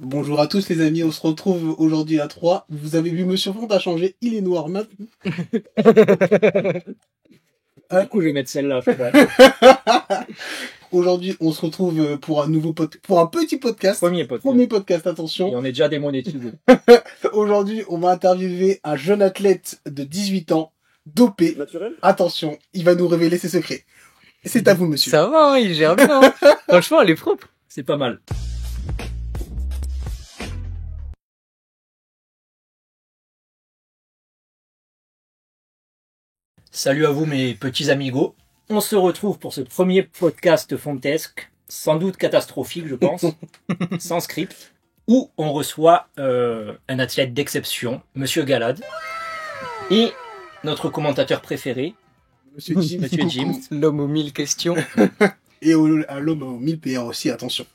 Bonjour à tous les amis, on se retrouve aujourd'hui à 3. Vous avez vu Monsieur Font a changé, il est noir maintenant. Du coup, je vais mettre celle-là, je crois. Aujourd'hui, on se retrouve pour un petit podcast. Premier podcast, attention. Et on est déjà démonétisé. Aujourd'hui, on va interviewer un jeune athlète de 18 ans, dopé. Naturel. Attention, il va nous révéler ses secrets. C'est à vous, monsieur. Ça va, hein, il gère bien. Hein. Franchement, elle est propre. C'est pas mal. Salut à vous mes petits amigos. On se retrouve pour ce premier podcast fontesque, sans doute catastrophique je pense, sans script, où on reçoit un athlète d'exception, Monsieur Galad, et notre commentateur préféré, Monsieur Jim. Monsieur Jim. L'homme aux 1000 questions. Et à l'homme aux 1000 PR aussi, attention.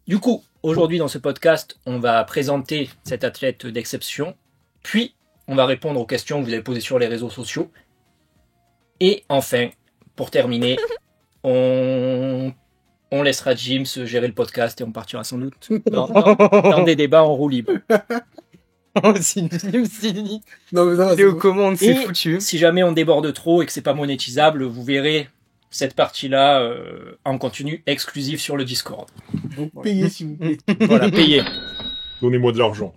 Du coup, aujourd'hui dans ce podcast, on va présenter cet athlète d'exception, puis on va répondre aux questions que vous avez posées sur les réseaux sociaux. Et enfin, pour terminer, on laissera Jim se gérer le podcast et on partira sans doute dans des débats en roue libre. Si Non, mais non, il est aux commandes, c'est Et foutu. si jamais on déborde trop et que c'est pas monétisable, vous verrez cette partie-là en continu exclusif sur le Discord. Donc payez s'il vous plaît. Voilà, payez. Donnez-moi de l'argent.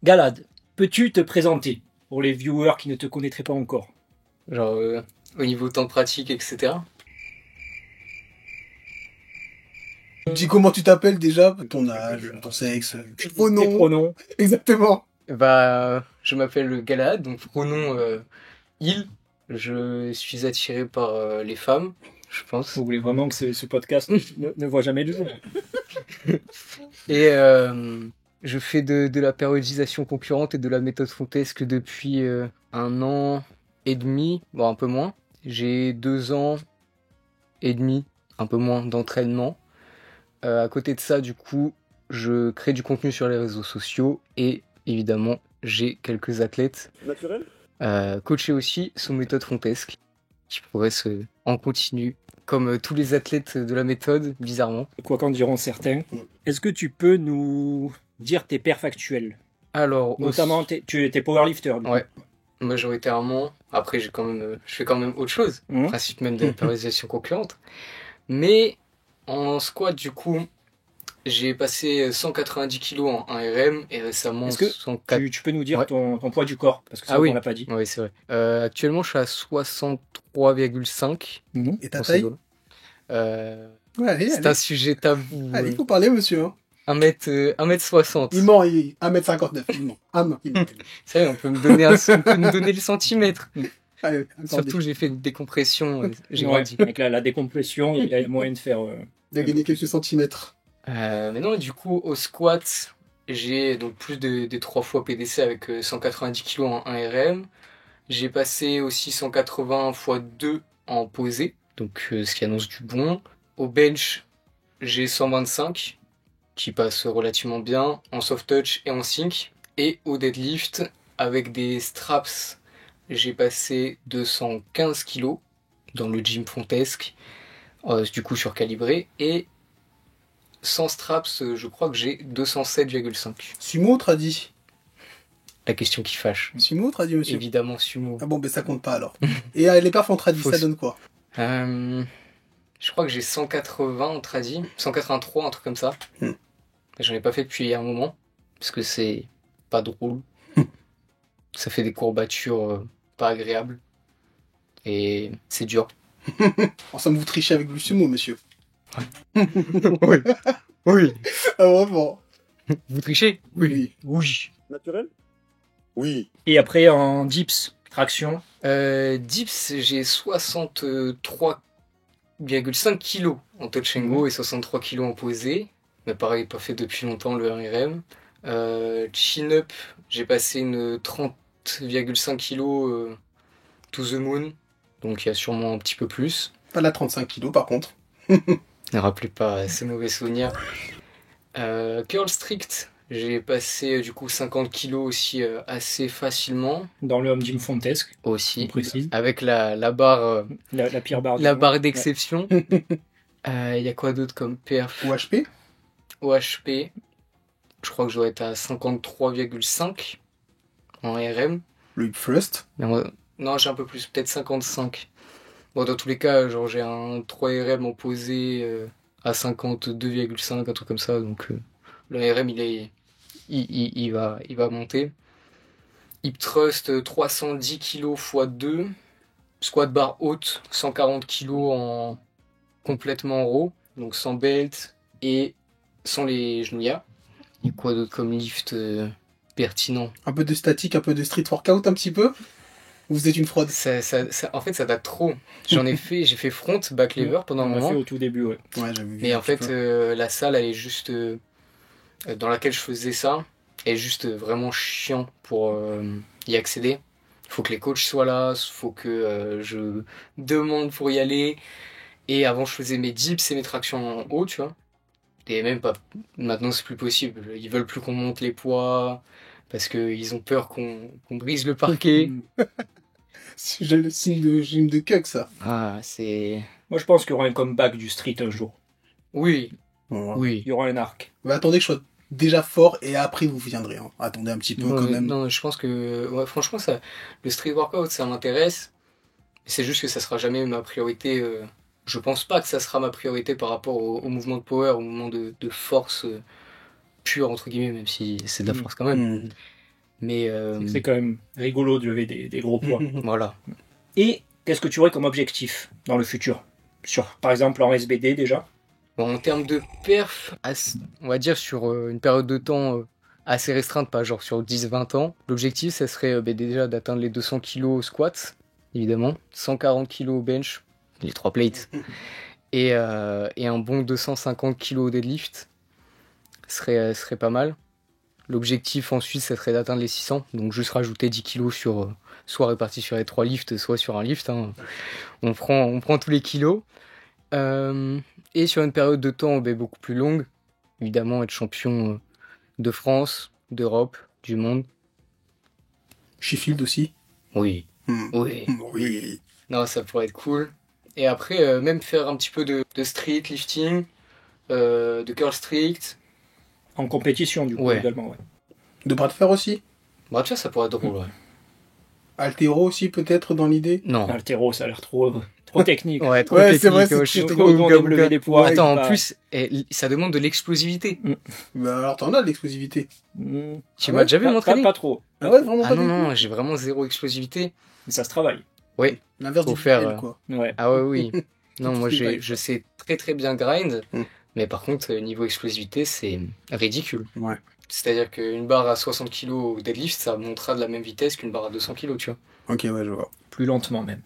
Galad, peux-tu te présenter pour les viewers qui ne te connaîtraient pas encore? Genre, au niveau temps de pratique, etc. Dis comment tu t'appelles déjà, ton âge, ton sexe, tes Tes pronoms. pronoms. Exactement. Bah, je m'appelle Galad, donc pronom il. Je suis attiré par les femmes, je pense. Vous voulez vraiment que ce podcast ne voit jamais le jour? Et je fais de la périodisation concurrente et de la méthode fontesque depuis 1 an et demi, bon un peu moins. J'ai 2 ans et demi, un peu moins d'entraînement. À côté de ça, du coup, je crée du contenu sur les réseaux sociaux et évidemment, j'ai quelques athlètes Naturel. coachés aussi sous méthode fontesque qui progressent en continu, comme tous les athlètes de la méthode, bizarrement. Quoi qu'en diront certains. Est-ce que tu peux nous dire tes perfs actuels? Alors, Notamment, tu étais powerlifter. du coup. Ouais. Majoritairement. Après, je fais quand même autre chose. Mhm. Principe même de la périodisation concurrente. Mais en squat, du coup, j'ai passé 190 kg en 1 RM et récemment Est-ce que 104. tu peux nous dire Ouais. ton poids du corps? Parce que ça, Ah oui. on l'a pas dit. Oui, c'est vrai. Actuellement, je suis à 63,5. Et ta dans ces taille? eaux-là. Ouais, allez, C'est allez. un sujet tabou. Allez, il faut parler, monsieur. Hein. 1m60. Il ment, 1m59. Il ment. Ah non, il ment. C'est vrai, on peut me donner le centimètre. Allez, attendez. Surtout, j'ai fait une décompression. J'ai Ouais, grandi. avec la décompression, il y a moyen de faire. Il a gagné quelques centimètres. Mais non, du coup, au squat, j'ai donc plus des 3 fois PDC avec 190 kg en 1 RM. J'ai passé aussi 180 x 2 en posé, donc ce qui annonce du bon. Au bench, j'ai 125, qui passe relativement bien, en soft touch et en sync. Et au deadlift, avec des straps, j'ai passé 215 kg dans le gym fontesque, du coup surcalibré. Et sans straps, je crois que j'ai 207,5. Sumo ou tradi? La question qui fâche. Sumo ou tradi, monsieur? Évidemment, sumo. Ah bon, ben ça compte pas alors. Et les perfs en tradi, ça Fausse. donne quoi? Je crois que j'ai 180 en tradi, 183, un truc comme ça. J'en ai pas fait depuis un moment, parce que c'est pas drôle. Ça fait des courbatures pas agréables. Et c'est dur. Ensemble, vous trichez avec le sumo, monsieur. Oui. Oui. Ah vraiment? Vous trichez? Oui. Oui. Naturel. Oui. Et après, en dips, traction. Dips, j'ai 63,5 kg en touch and go et 63 kg en posé. Mais pareil, pas fait depuis longtemps le 1 RM. Chin-up, j'ai passé une 30,5 kg to the moon. Donc il y a sûrement un petit peu plus. Pas la 35 kilos, par contre. Ne rappelez pas ces mauvais souvenirs. Curl strict, j'ai passé du coup 50 kg aussi assez facilement. Dans le home gym fontesque, on Aussi. précise. Avec la barre, La pire barre. la barre d'exception. Il y a quoi d'autre comme perf? Ou HP? OHP, je crois que je dois être à 53,5 en RM. Le Thrust. Non, j'ai un peu plus, peut-être 55. Bon, dans tous les cas, genre j'ai un 3 RM en posé à 52,5, un truc comme ça. Donc le RM, il va monter. Hip thrust 310 kg x 2. Squat bar haute 140 kg en complètement en raw, donc sans belt et sans les genouillats. Et quoi d'autre comme lift pertinent? Un peu de statique, un peu de street workout un petit peu. Ou vous êtes une fraude? En fait, ça date trop. J'ai fait front, back lever pendant un moment. On l'a fait au tout début, ouais. Ouais, j'avais vu. Mais en fait, la salle, elle est juste dans laquelle je faisais ça, est juste vraiment chiant pour y accéder. Il faut que les coachs soient là, il faut que je demande pour y aller. Et avant, je faisais mes dips et mes tractions en haut, tu vois. Et même pas. Maintenant, c'est plus possible. Ils veulent plus qu'on monte les poids parce qu'ils ont peur qu'on brise le parquet. J'ai le signe de gym de cuck, ça. Ah, c'est. Moi, je pense qu'il y aura un comeback du street un jour. Oui. Ouais. Oui. Il y aura un arc. Mais attendez que je sois déjà fort et après vous viendrez. Hein. Attendez un petit peu quand même. Non, je pense que. Ouais, franchement, le street workout, ça m'intéresse. C'est juste que ça sera jamais ma priorité. Je pense pas que ça sera ma priorité par rapport au mouvement de power, au mouvement de force pure, entre guillemets, même si c'est de la force quand même. Mais. C'est quand même rigolo de lever des gros poids. Voilà. Et qu'est-ce que tu aurais comme objectif dans le futur? Par exemple en SBD déjà? Bon, en termes de perf, on va dire sur une période de temps assez restreinte, pas genre sur 10-20 ans, l'objectif, ça serait déjà d'atteindre les 200 kg au squat, évidemment, 140 kg au bench, les 3 plates, et un bon 250 kg au deadlift serait pas mal. L'objectif ensuite, ça serait d'atteindre les 600, donc juste rajouter 10 kg soit répartis sur les 3 lifts, soit sur un lift. Hein. On prend tous les kilos. Et sur une période de temps beaucoup plus longue, évidemment être champion de France, d'Europe, du monde. Sheffield aussi. Oui. Oui. Oui. Non, ça pourrait être cool. Et après, même faire un petit peu de street lifting, de curl strict. En compétition, du coup, également, ouais. De bras de fer aussi. Bras de fer, ça pourrait être drôle, ouais. Altéro aussi, peut-être, dans l'idée. Non. Altéro, ça a l'air trop technique. Ouais, trop technique. C'est vrai, je suis trop de lever des poids. Attends, en plus, ça demande de l'explosivité. Bah alors, t'en as de l'explosivité. Tu m'as déjà vu m'entraîner? Pas trop. Ah ouais, vraiment pas du tout. Non, j'ai vraiment zéro explosivité. Mais ça se travaille. Oui. L'inverse Faut du faire, PL, quoi. Ouais. Ah ouais, oui. Non, moi, je sais très très bien grind. Mais par contre, niveau explosivité, c'est ridicule. Ouais. C'est-à-dire qu'une barre à 60 kg au deadlift, ça montera de la même vitesse qu'une barre à 200 kg, tu vois. Ok, ouais, je vois. Plus lentement, même.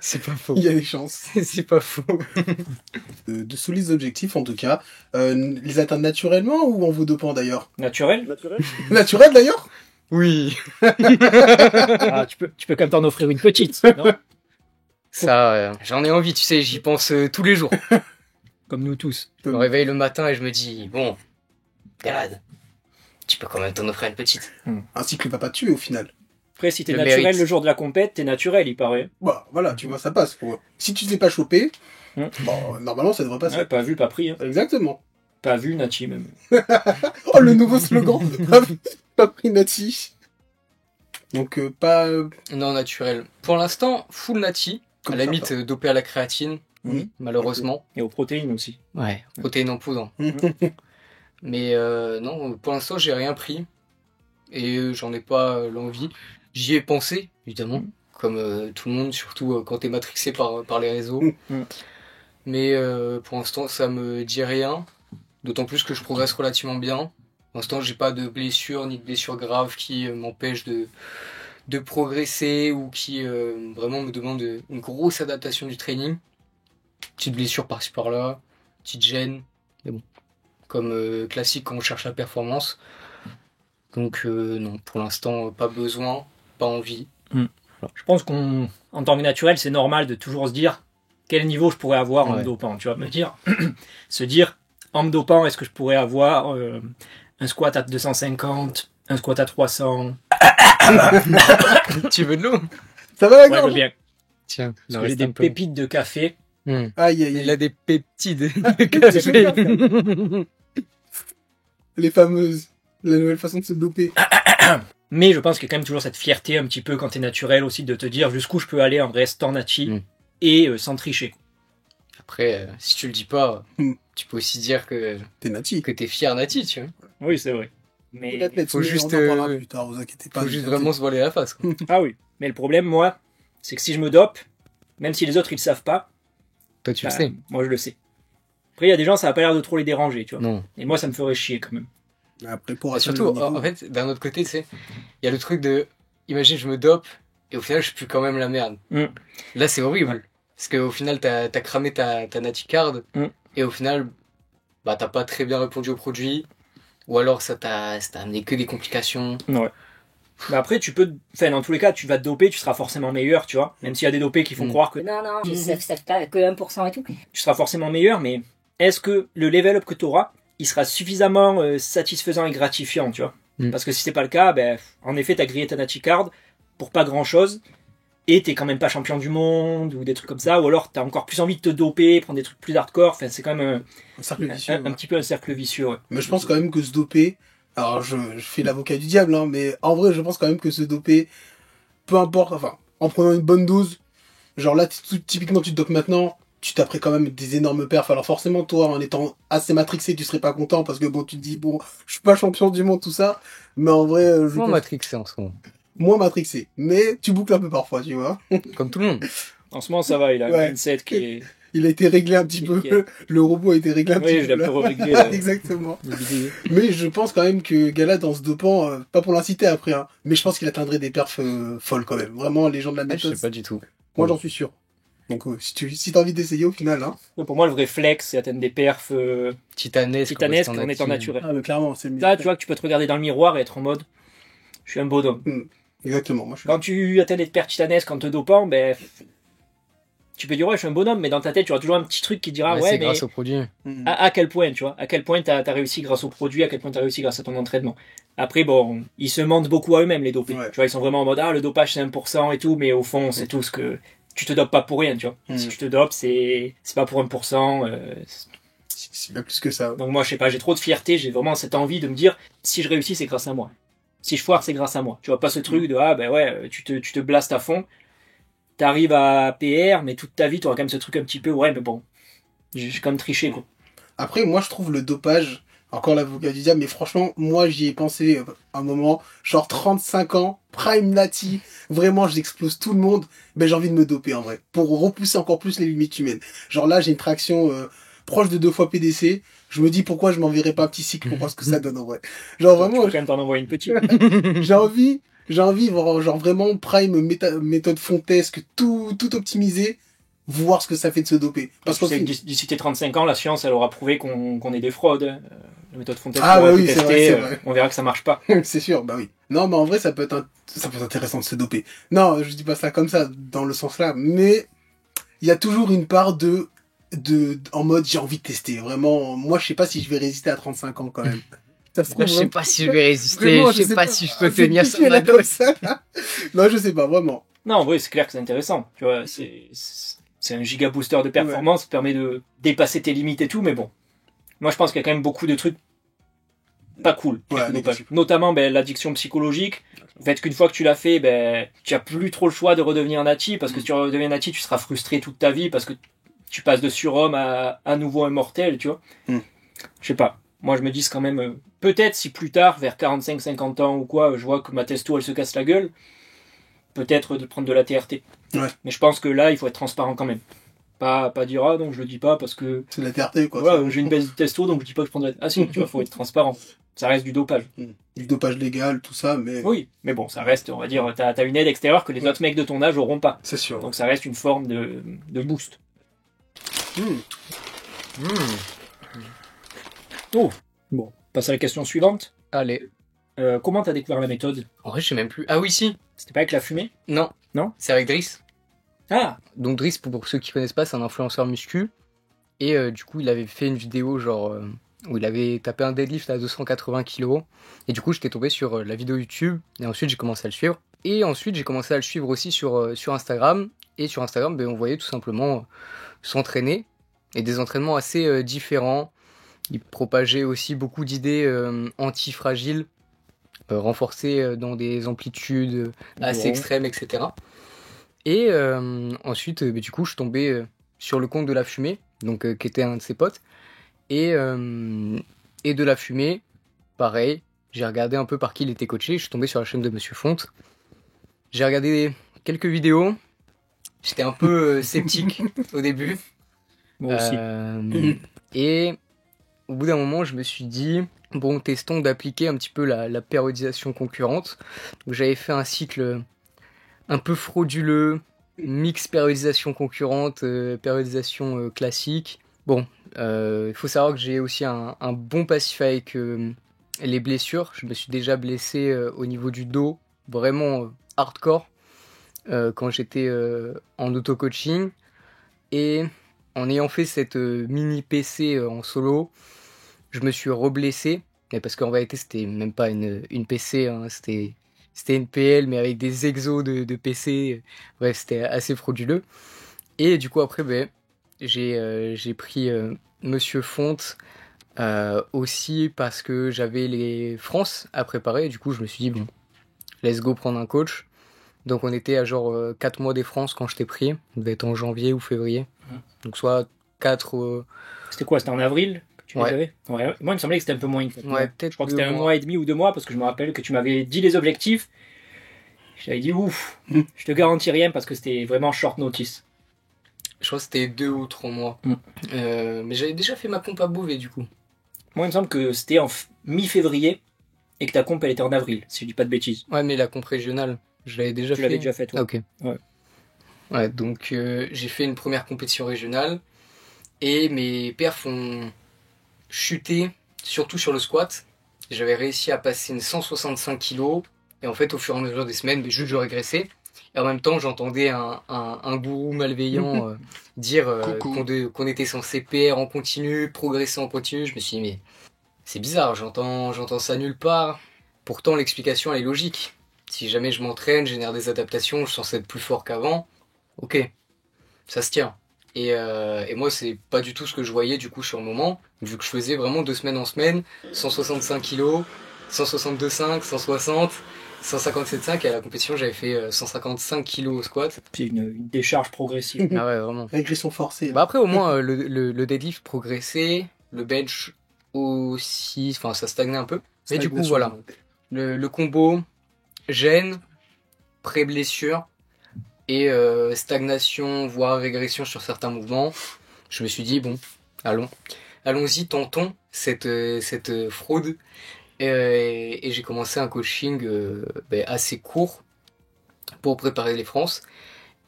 C'est pas faux. Il y a des chances. C'est pas faux. De solides objectifs, en tout cas. Les atteindre naturellement ou en vous dopant, d'ailleurs? Naturel? Naturel, d'ailleurs? Oui. Ah, tu peux quand même t'en offrir une petite, non? Ça, j'en ai envie, tu sais, j'y pense tous les jours. Comme nous tous. Je me réveille le matin et je me dis, bon, Galad, tu peux quand même t'en offrir une petite. Ainsi que le papa tué, au final. Après, si t'es Le naturel mérite. le jour de la compète, t'es naturel, il paraît. Bah, voilà, tu vois, ça passe. Si tu ne t'es pas chopé, bon, normalement, ça devrait passer. Ouais, pas vu, pas pris. Hein. Exactement. Pas vu, Nati, même. Oh, le nouveau slogan. Pas pris Nati. Donc, pas... Non, naturel. Pour l'instant, full nati. Comme à la ça, limite, dopé à la créatine, malheureusement. Et aux protéines aussi. Ouais, protéines en poudre. Mais non, pour l'instant, j'ai rien pris. Et j'en ai pas l'envie. J'y ai pensé, évidemment. Comme tout le monde, surtout quand t'es matrixé par les réseaux. Mais pour l'instant, ça me dit rien. D'autant plus que je progresse relativement bien. Pour l'instant, j'ai pas de blessures ni de blessures graves qui m'empêchent de progresser ou qui vraiment me demandent une grosse adaptation du training. Petite blessure par-ci par-là, petite gêne. Mais bon, comme classique quand on cherche la performance. Donc non, pour l'instant, pas besoin, pas envie. Je pense qu'en tant que naturel, c'est normal de toujours se dire quel niveau je pourrais avoir en me dopant. Tu vois, se dire en me dopant, est-ce que je pourrais avoir un squat à 250, un squat à 300. Tu veux de l'eau? Ça va la Ouais, je gorge? veux bien. Tiens, Parce que j'ai des pépites de café. Aïe, aïe, Il aïe. a des peptides de café. Les fameuses. La nouvelle façon de se doper. Mais je pense qu'il y a quand même toujours cette fierté un petit peu quand t'es naturel aussi de te dire jusqu'où je peux aller en restant nati et sans tricher. Après, si tu le dis pas, tu peux aussi dire que t'es nati. Que t'es fier nati, tu vois. Oui, c'est vrai. Mais faut juste, plus tard, vous inquiétez pas. Faut juste vraiment se voiler la face. Quoi. Ah oui. Mais le problème, moi, c'est que si je me dope, même si les autres ils le savent pas, toi tu le sais. Moi je le sais. Après, il y a des gens, ça a pas l'air de trop les déranger, tu vois. Non. Et moi, ça me ferait chier quand même. Après, pour surtout, en fait, d'un autre côté, tu sais, il y a le truc de, imagine, je me dope, et au final, je pue quand même la merde. Là, c'est horrible. Parce qu'au final, t'as cramé ta Nati Card, et au final, bah, t'as pas très bien répondu au produit, ou alors ça t'a amené que des complications. Ouais. Mais après, tu peux, enfin, dans tous les cas, tu vas te doper, tu seras forcément meilleur, tu vois. Même s'il y a des dopés qui font croire que non, ça fait que 1% et tout. Tu seras forcément meilleur, mais est-ce que le level up que tu auras, il sera suffisamment satisfaisant et gratifiant, tu vois? Parce que si c'est pas le cas, ben, en effet, t'as grillé ta Nati Card pour pas grand chose, et t'es quand même pas champion du monde, ou des trucs comme ça, ou alors t'as encore plus envie de te doper, prendre des trucs plus hardcore, enfin, c'est quand même un cercle vicieux. Un petit peu un cercle vicieux, ouais. Mais je pense quand même que se doper, alors je fais l'avocat du diable, hein, mais en vrai, je pense quand même que se doper, peu importe, enfin, en prenant une bonne dose, genre là, typiquement, tu te dopes maintenant, tu t'apprêts quand même des énormes perfs. Alors forcément, toi, en étant assez matrixé, tu serais pas content parce que bon, tu te dis, bon, je suis pas champion du monde, tout ça, mais en vrai... Moins matrixé en ce moment. Moins matrixé, mais tu boucles un peu parfois, tu vois. Comme tout le monde. En ce moment, ça va, il a un mindset qui est... Il a été réglé un petit peu, le robot a été réglé un petit peu. Oui, je l'ai un peu réglé. Exactement. Mais je pense quand même que Gala, dans ce dopant, pas pour l'inciter après, hein, mais je pense qu'il atteindrait des perfs folles quand même. Vraiment, les gens de la méthode. Je sais pas du tout. Moi, j'en suis sûr. Donc, si t'as envie d'essayer au final, hein. Pour moi, le vrai flex, c'est atteindre des perfs titanesques en étant naturel. Ah, mais clairement, c'est mieux. Là, tu vois que tu peux te regarder dans le miroir et être en mode, je suis un bonhomme. Exactement. Moi, Quand tu atteins des perfs titanesques en te dopant, ben, tu peux dire ouais je suis un bonhomme, mais dans ta tête tu auras toujours un petit truc qui te dira ouais c'est mais grâce au produit. À quel point, tu vois, à quel point t'as réussi grâce au produit, à quel point t'as réussi grâce à ton entraînement. Après bon, ils se mentent beaucoup à eux-mêmes les dopés, tu vois, ils sont vraiment en mode le dopage c'est 1% et tout, mais au fond c'est tout ce que tu te dopes pas pour rien, tu vois. Si tu te dopes c'est pas pour 1%, c'est bien plus que ça. Donc moi je sais pas, j'ai trop de fierté, j'ai vraiment cette envie de me dire si je réussis c'est grâce à moi, si je foire c'est grâce à moi, tu vois, pas ce truc de tu te blastes à fond. T'arrives à PR, mais toute ta vie, t'auras quand même ce truc un petit peu, mais bon, j'ai quand même triché, quoi. Après, moi, je trouve le dopage, encore l'avocat du diable, mais franchement, moi, j'y ai pensé un moment, genre 35 ans, prime nati, vraiment, j'explose tout le monde, ben j'ai envie de me doper, en vrai, pour repousser encore plus les limites humaines. Genre là, j'ai une traction proche de 2 fois PDC, je me dis pourquoi je m'enverrais pas un petit cycle pour voir ce que ça donne, en vrai. Genre vraiment... Tu peux quand même t'en envoyer une petite. J'ai envie, genre vraiment prime méthode fontesque, tout optimisé, voir ce que ça fait de se doper. Parce que d'ici tes 35 ans, la science, elle aura prouvé qu'on est des fraudes. La méthode fontesque, oui, c'est vrai. On verra que ça marche pas. C'est sûr, bah oui. Non, mais en vrai, ça peut être intéressant de se doper. Non, je dis pas ça comme ça, dans le sens là, mais il y a toujours une part en mode j'ai envie de tester. Vraiment, moi, je sais pas si je vais résister à 35 ans quand même. Ça se trouve, je sais pas si je vais résister, vraiment, je sais pas si je peux tenir ça. Non, je sais pas, vraiment. Non, en vrai, c'est clair que c'est intéressant. Tu vois, c'est un giga booster de performance, ça permet de dépasser tes limites et tout, mais bon. Moi, je pense qu'il y a quand même beaucoup de trucs pas cool. Notamment, l'addiction psychologique. Le fait qu'une fois que tu l'as fait, tu as plus trop le choix de redevenir nati, parce que si tu redeviens nati, tu seras frustré toute ta vie, parce que tu passes de surhomme à nouveau immortel, tu vois. Je sais pas. Moi, je me dis quand même, peut-être si plus tard, vers 45-50 ans ou quoi, je vois que ma testo, elle se casse la gueule, peut-être de prendre de la TRT. Ouais. Mais je pense que là, il faut être transparent quand même. Pas dire, donc je le dis pas parce que... C'est de la TRT, quoi. Voilà, j'ai une baisse de testo, donc je dis pas que je prendrai... Ah si, tu vois, faut être transparent. Ça reste du dopage. Du dopage légal, tout ça, mais... Oui, mais bon, ça reste, on va dire, t'as une aide extérieure que les autres mecs de ton âge auront pas. C'est sûr. Donc ça reste une forme de boost. Oh, bon, passe à la question suivante. Allez. Comment t'as découvert la méthode ? En vrai, je sais même plus. Ah oui, si. C'était pas avec la fumée ? Non. Non ? C'est avec Driss. Ah. Donc Driss, pour ceux qui connaissent pas, c'est un influenceur muscu. Et du coup, il avait fait une vidéo genre où il avait tapé un deadlift à 280 kg. Et du coup, j'étais tombé sur la vidéo YouTube. Et ensuite, j'ai commencé à le suivre. Et ensuite, j'ai commencé à le suivre aussi sur Instagram. Et sur Instagram, on voyait tout simplement s'entraîner. Et des entraînements assez différents. Il propageait aussi beaucoup d'idées antifragiles, renforcées dans des amplitudes assez extrêmes, etc. Et ensuite, du coup, je tombais sur le compte de La Fumée, donc qui était un de ses potes. Et de La Fumée, pareil, j'ai regardé un peu par qui il était coaché. Je suis tombé sur la chaîne de Monsieur Fonte. J'ai regardé quelques vidéos. J'étais un peu sceptique au début. Moi aussi. Et au bout d'un moment, je me suis dit, bon, testons d'appliquer un petit peu la périodisation concurrente. Donc, j'avais fait un cycle un peu frauduleux, mix périodisation concurrente, périodisation classique. Bon, il faut savoir que j'ai aussi un bon passif avec les blessures. Je me suis déjà blessé au niveau du dos, vraiment hardcore, quand j'étais en auto-coaching. Et en ayant fait cette mini PC en solo, je me suis reblessé. Mais parce qu'en vérité, c'était même pas une PC, hein, c'était une PL, mais avec des exos de PC. Bref, c'était assez frauduleux. Et du coup, après, j'ai pris Monsieur Fonte aussi parce que j'avais les France à préparer. Du coup, je me suis dit, bon, let's go prendre un coach. Donc, on était à genre 4 mois des France quand je t'ai pris. On devait être en janvier ou février. Donc, soit 4... C'était quoi? C'était en avril que tu les Ouais. avais? Ouais. Moi, il me semblait que c'était un peu moins. Ouais, peut-être Je crois que 2 c'était un mois. mois et demi ou 2 mois parce que je me rappelle que tu m'avais dit les objectifs. Je t'avais dit ouf, je te garantis rien parce que c'était vraiment short notice. Je crois que c'était 2 ou 3 mois. Mais j'avais déjà fait ma pompe à Beauvais, du coup. Moi, il me semble que c'était en mi-février et que ta comp elle était en avril, si je dis pas de bêtises. Ouais, mais la comp régionale, je l'avais déjà Tu fait. l'avais déjà fait, toi. Ah, ok. Ouais. Ouais, donc j'ai fait une première compétition régionale et mes perfs ont chuté, surtout sur le squat. J'avais réussi à passer une 165 kg et en fait, au fur et à mesure des semaines, juste je régressais. Et en même temps, j'entendais un gourou malveillant dire qu'on était censé PR en continu, progresser en continu. Je me suis dit, mais c'est bizarre, j'entends ça nulle part. Pourtant, l'explication, elle est logique. Si jamais je m'entraîne, je génère des adaptations, je suis censé être plus fort qu'avant. Ok, ça se tient. Et moi, c'est pas du tout ce que je voyais du coup sur le moment, vu que je faisais vraiment de semaine en semaine, 165 kg, 162,5, 160, 157,5, et à la compétition, j'avais fait 155 kg au squat. C'est une décharge progressive. Ah ouais, vraiment. Régression forcée. Bah après, au moins, le deadlift progressait, le bench aussi, enfin, ça stagnait un peu. Mais du coup, voilà. Le combo, gêne, pré-blessure, et stagnation, voire régression sur certains mouvements. Je me suis dit, bon, allons-y, tentons cette fraude. Et j'ai commencé un coaching assez court pour préparer les France.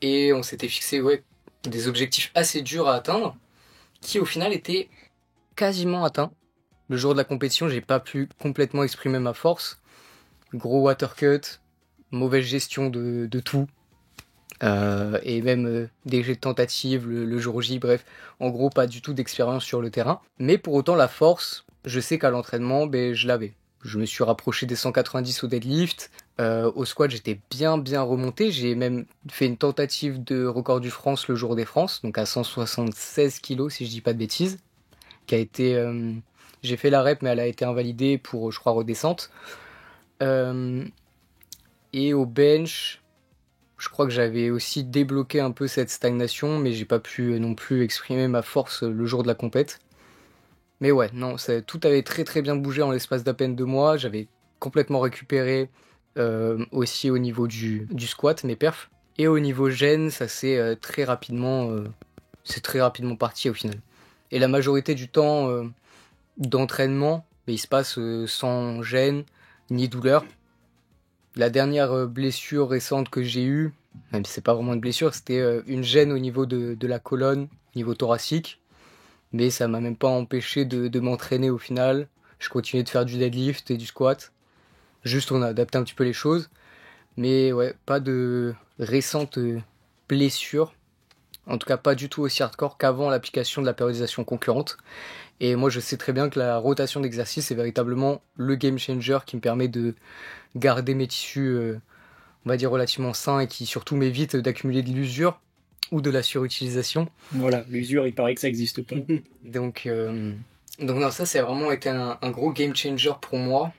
Et on s'était fixé des objectifs assez durs à atteindre, qui au final étaient quasiment atteints. Le jour de la compétition, j'ai pas pu complètement exprimer ma force. Gros watercut, mauvaise gestion de tout. Et même des jets de tentatives le jour J, bref, en gros pas du tout d'expérience sur le terrain. Mais pour autant la force, je sais qu'à l'entraînement, je l'avais. Je me suis rapproché des 190 au deadlift, au squat j'étais bien remonté, j'ai même fait une tentative de record du France le jour des France, donc à 176 kg si je dis pas de bêtises, qui a été... j'ai fait la rep mais elle a été invalidée pour je crois redescente. Et au bench... Je crois que j'avais aussi débloqué un peu cette stagnation, mais j'ai pas pu non plus exprimer ma force le jour de la compète. Mais ouais, non, tout avait très bien bougé en l'espace d'à peine 2 mois. J'avais complètement récupéré aussi au niveau du squat, mes perfs. Et au niveau gêne, ça c'est très rapidement parti au final. Et la majorité du temps d'entraînement, il se passe sans gêne ni douleur. La dernière blessure récente que j'ai eue, même si c'est pas vraiment une blessure, c'était une gêne au niveau de la colonne, au niveau thoracique. Mais ça m'a même pas empêché de m'entraîner au final. Je continuais de faire du deadlift et du squat. Juste on a adapté un petit peu les choses. Mais ouais, pas de récente blessure. En tout cas pas du tout aussi hardcore qu'avant l'application de la périodisation concurrente. Et moi je sais très bien que la rotation d'exercice est véritablement le game changer qui me permet de garder mes tissus, on va dire, relativement sains et qui surtout m'évite d'accumuler de l'usure ou de la surutilisation. Voilà, l'usure, il paraît que ça n'existe pas. Donc Donc non, ça a vraiment été un gros game changer pour moi,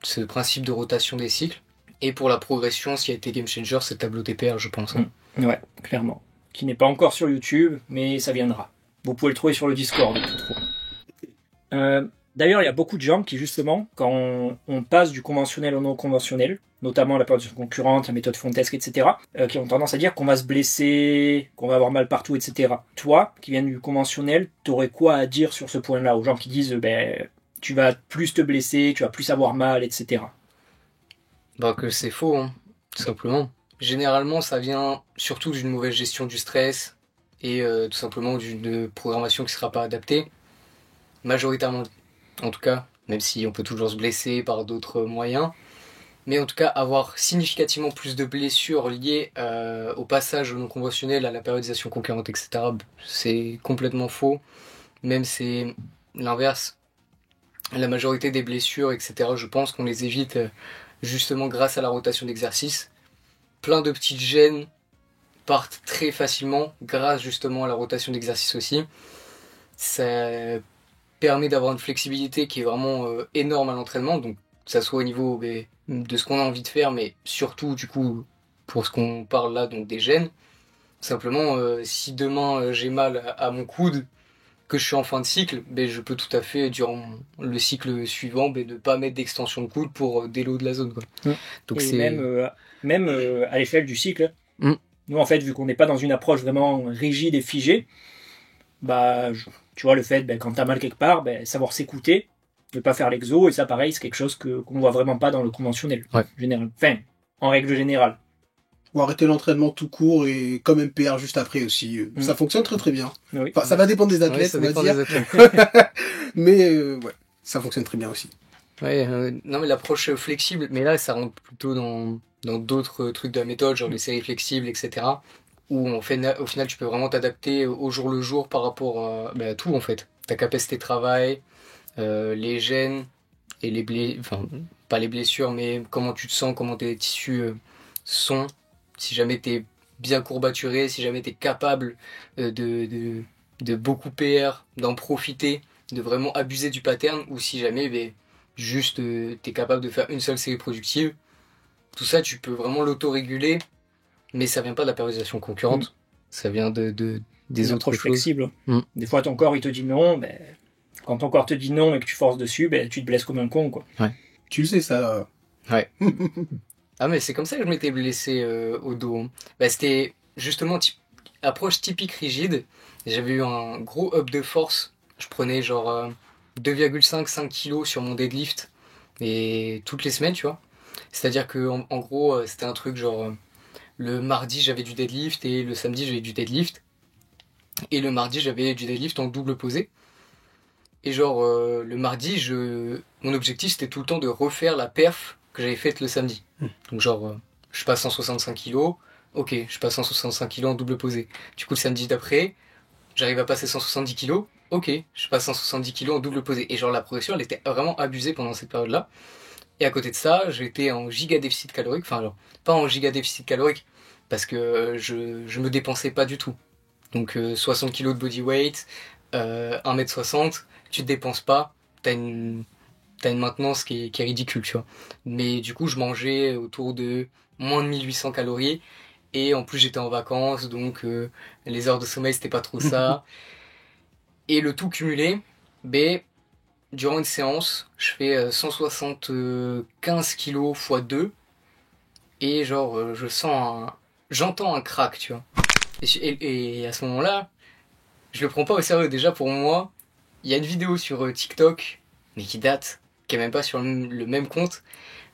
ce principe de rotation des cycles. Et pour la progression, ce qui a été game changer, c'est le tableau TPR, je pense. Hein. Ouais, clairement. Qui n'est pas encore sur YouTube, mais ça viendra. Vous pouvez le trouver sur le Discord. D'ailleurs, il y a beaucoup de gens qui, justement, quand on passe du conventionnel au non conventionnel, notamment la période concurrente, la méthode Fontesque, etc., qui ont tendance à dire qu'on va se blesser, qu'on va avoir mal partout, etc. Toi, qui viens du conventionnel, t'aurais quoi à dire sur ce point-là, aux gens qui disent tu vas plus te blesser, tu vas plus avoir mal, etc. Bah que c'est faux, hein, tout simplement. Généralement, ça vient surtout d'une mauvaise gestion du stress et tout simplement d'une programmation qui ne sera pas adaptée. Majoritairement, en tout cas, même si on peut toujours se blesser par d'autres moyens. Mais en tout cas, avoir significativement plus de blessures liées au passage non conventionnel, à la périodisation concurrente, etc., c'est complètement faux. Même c'est l'inverse. La majorité des blessures, etc., je pense qu'on les évite justement grâce à la rotation d'exercice. Plein de petites gènes partent très facilement grâce justement à la rotation d'exercice aussi. Ça permet d'avoir une flexibilité qui est vraiment énorme à l'entraînement, donc que ça soit au niveau de ce qu'on a envie de faire, mais surtout du coup pour ce qu'on parle là, donc des gènes. Simplement, si demain j'ai mal à mon coude, que je suis en fin de cycle, je peux tout à fait, durant le cycle suivant, ne pas mettre d'extension de coude pour déload de la zone. Quoi. Donc et c'est... même à l'échelle du cycle, Mm. nous en fait, vu qu'on n'est pas dans une approche vraiment rigide et figée, tu vois, le fait, quand t'as mal quelque part, savoir s'écouter, ne pas faire l'exo, et ça pareil, c'est quelque chose qu'on voit vraiment pas dans le conventionnel, général. Enfin, en règle générale. Ou arrêter l'entraînement tout court et comme MPR juste après aussi. Ça fonctionne très très bien. Oui. Enfin, ça va dépendre des athlètes, ça on va dépend dire. des athlètes. Mais ouais, ça fonctionne très bien aussi. Ouais, non mais l'approche flexible, mais là ça rentre plutôt dans d'autres trucs de la méthode, genre les séries flexibles, etc. Où au final tu peux vraiment t'adapter au jour le jour par rapport à tout en fait. Ta capacité de travail, les gènes et enfin pas les blessures, mais comment tu te sens, comment tes tissus sont. Si jamais t'es bien courbaturé, si jamais t'es capable de beaucoup PR, d'en profiter, de vraiment abuser du pattern, ou si jamais juste t'es capable de faire une seule série productive. Tout ça, tu peux vraiment l'autoréguler, mais ça vient pas de la périodisation concurrente. Ça vient des autres choses. Flexible. Mm. Des fois, ton corps, il te dit non. Quand ton corps te dit non et que tu forces dessus, tu te blesses comme un con, quoi. Ouais. Tu le sais, ça. Ouais. Ah, mais c'est comme ça que je m'étais blessé au dos. Hein. C'était justement approche typique rigide. J'avais eu un gros up de force. Je prenais genre 2,5 kilos sur mon deadlift et toutes les semaines, tu vois. C'est-à-dire que en gros, c'était un truc genre le mardi j'avais du deadlift et le samedi j'avais du deadlift. Et le mardi j'avais du deadlift en double posé. Et genre le mardi, mon objectif c'était tout le temps de refaire la perf que j'avais faite le samedi. Donc genre je passe 165 kilos, ok, je passe 165 kilos en double posé. Du coup le samedi d'après, j'arrive à passer 170 kilos, ok, je passe 170 kilos en double posé. Et genre la progression elle était vraiment abusée pendant cette période-là. Et à côté de ça, j'étais en giga déficit calorique, enfin genre pas en giga déficit calorique parce que je me dépensais pas du tout. Donc 60 kilos de body weight, 1m60, tu te dépenses pas, t'as une maintenance qui est ridicule, tu vois. Mais du coup, je mangeais autour de moins de 1800 calories et en plus j'étais en vacances, donc les heures de sommeil c'était pas trop ça. Et le tout cumulé, durant une séance, je fais 175 kilos x 2 et genre j'entends un crack, tu vois. Et à ce moment-là, je le prends pas au sérieux. Déjà pour moi, il y a une vidéo sur TikTok, mais qui date, qui est même pas sur le même compte,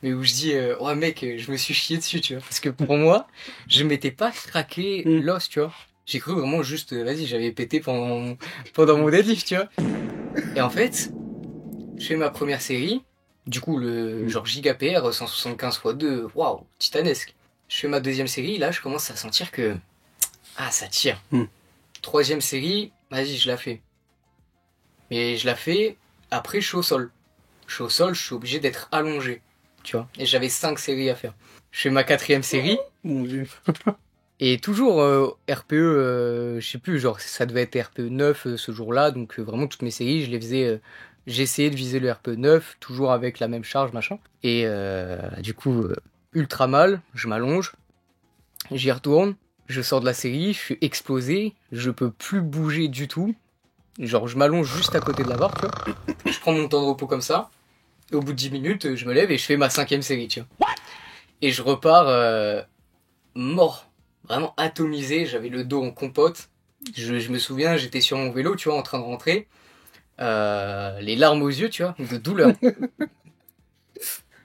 mais où je dis ouais mec, je me suis chié dessus, tu vois. Parce que pour moi, je m'étais pas craqué l'os, tu vois. J'ai cru vraiment juste, vas-y, j'avais pété pendant mon deadlift, tu vois. Et en fait, je fais ma première série, du coup le genre giga PR 175 x 2, waouh, titanesque. Je fais ma deuxième série, là je commence à sentir que ça tire. Troisième série, vas-y, je la fais. Mais je la fais, après je suis au sol. Je suis au sol, je suis obligé d'être allongé, tu vois. Et j'avais 5 séries à faire. Je fais ma quatrième série. Mon Dieu. Et toujours RPE, je sais plus, genre ça devait être RPE 9 ce jour-là, donc vraiment toutes mes séries, je les faisais, j'essayais de viser le RPE 9, toujours avec la même charge, machin. Et du coup, ultra mal, je m'allonge, j'y retourne, je sors de la série, je suis explosé, je peux plus bouger du tout. Genre je m'allonge juste à côté de la barre, tu vois. Je prends mon temps de repos comme ça, et au bout de 10 minutes, je me lève et je fais ma 5e série, tu vois. Et je repars mort. Vraiment atomisé, j'avais le dos en compote. Je me souviens, j'étais sur mon vélo, tu vois, en train de rentrer. Les larmes aux yeux, tu vois, de douleur.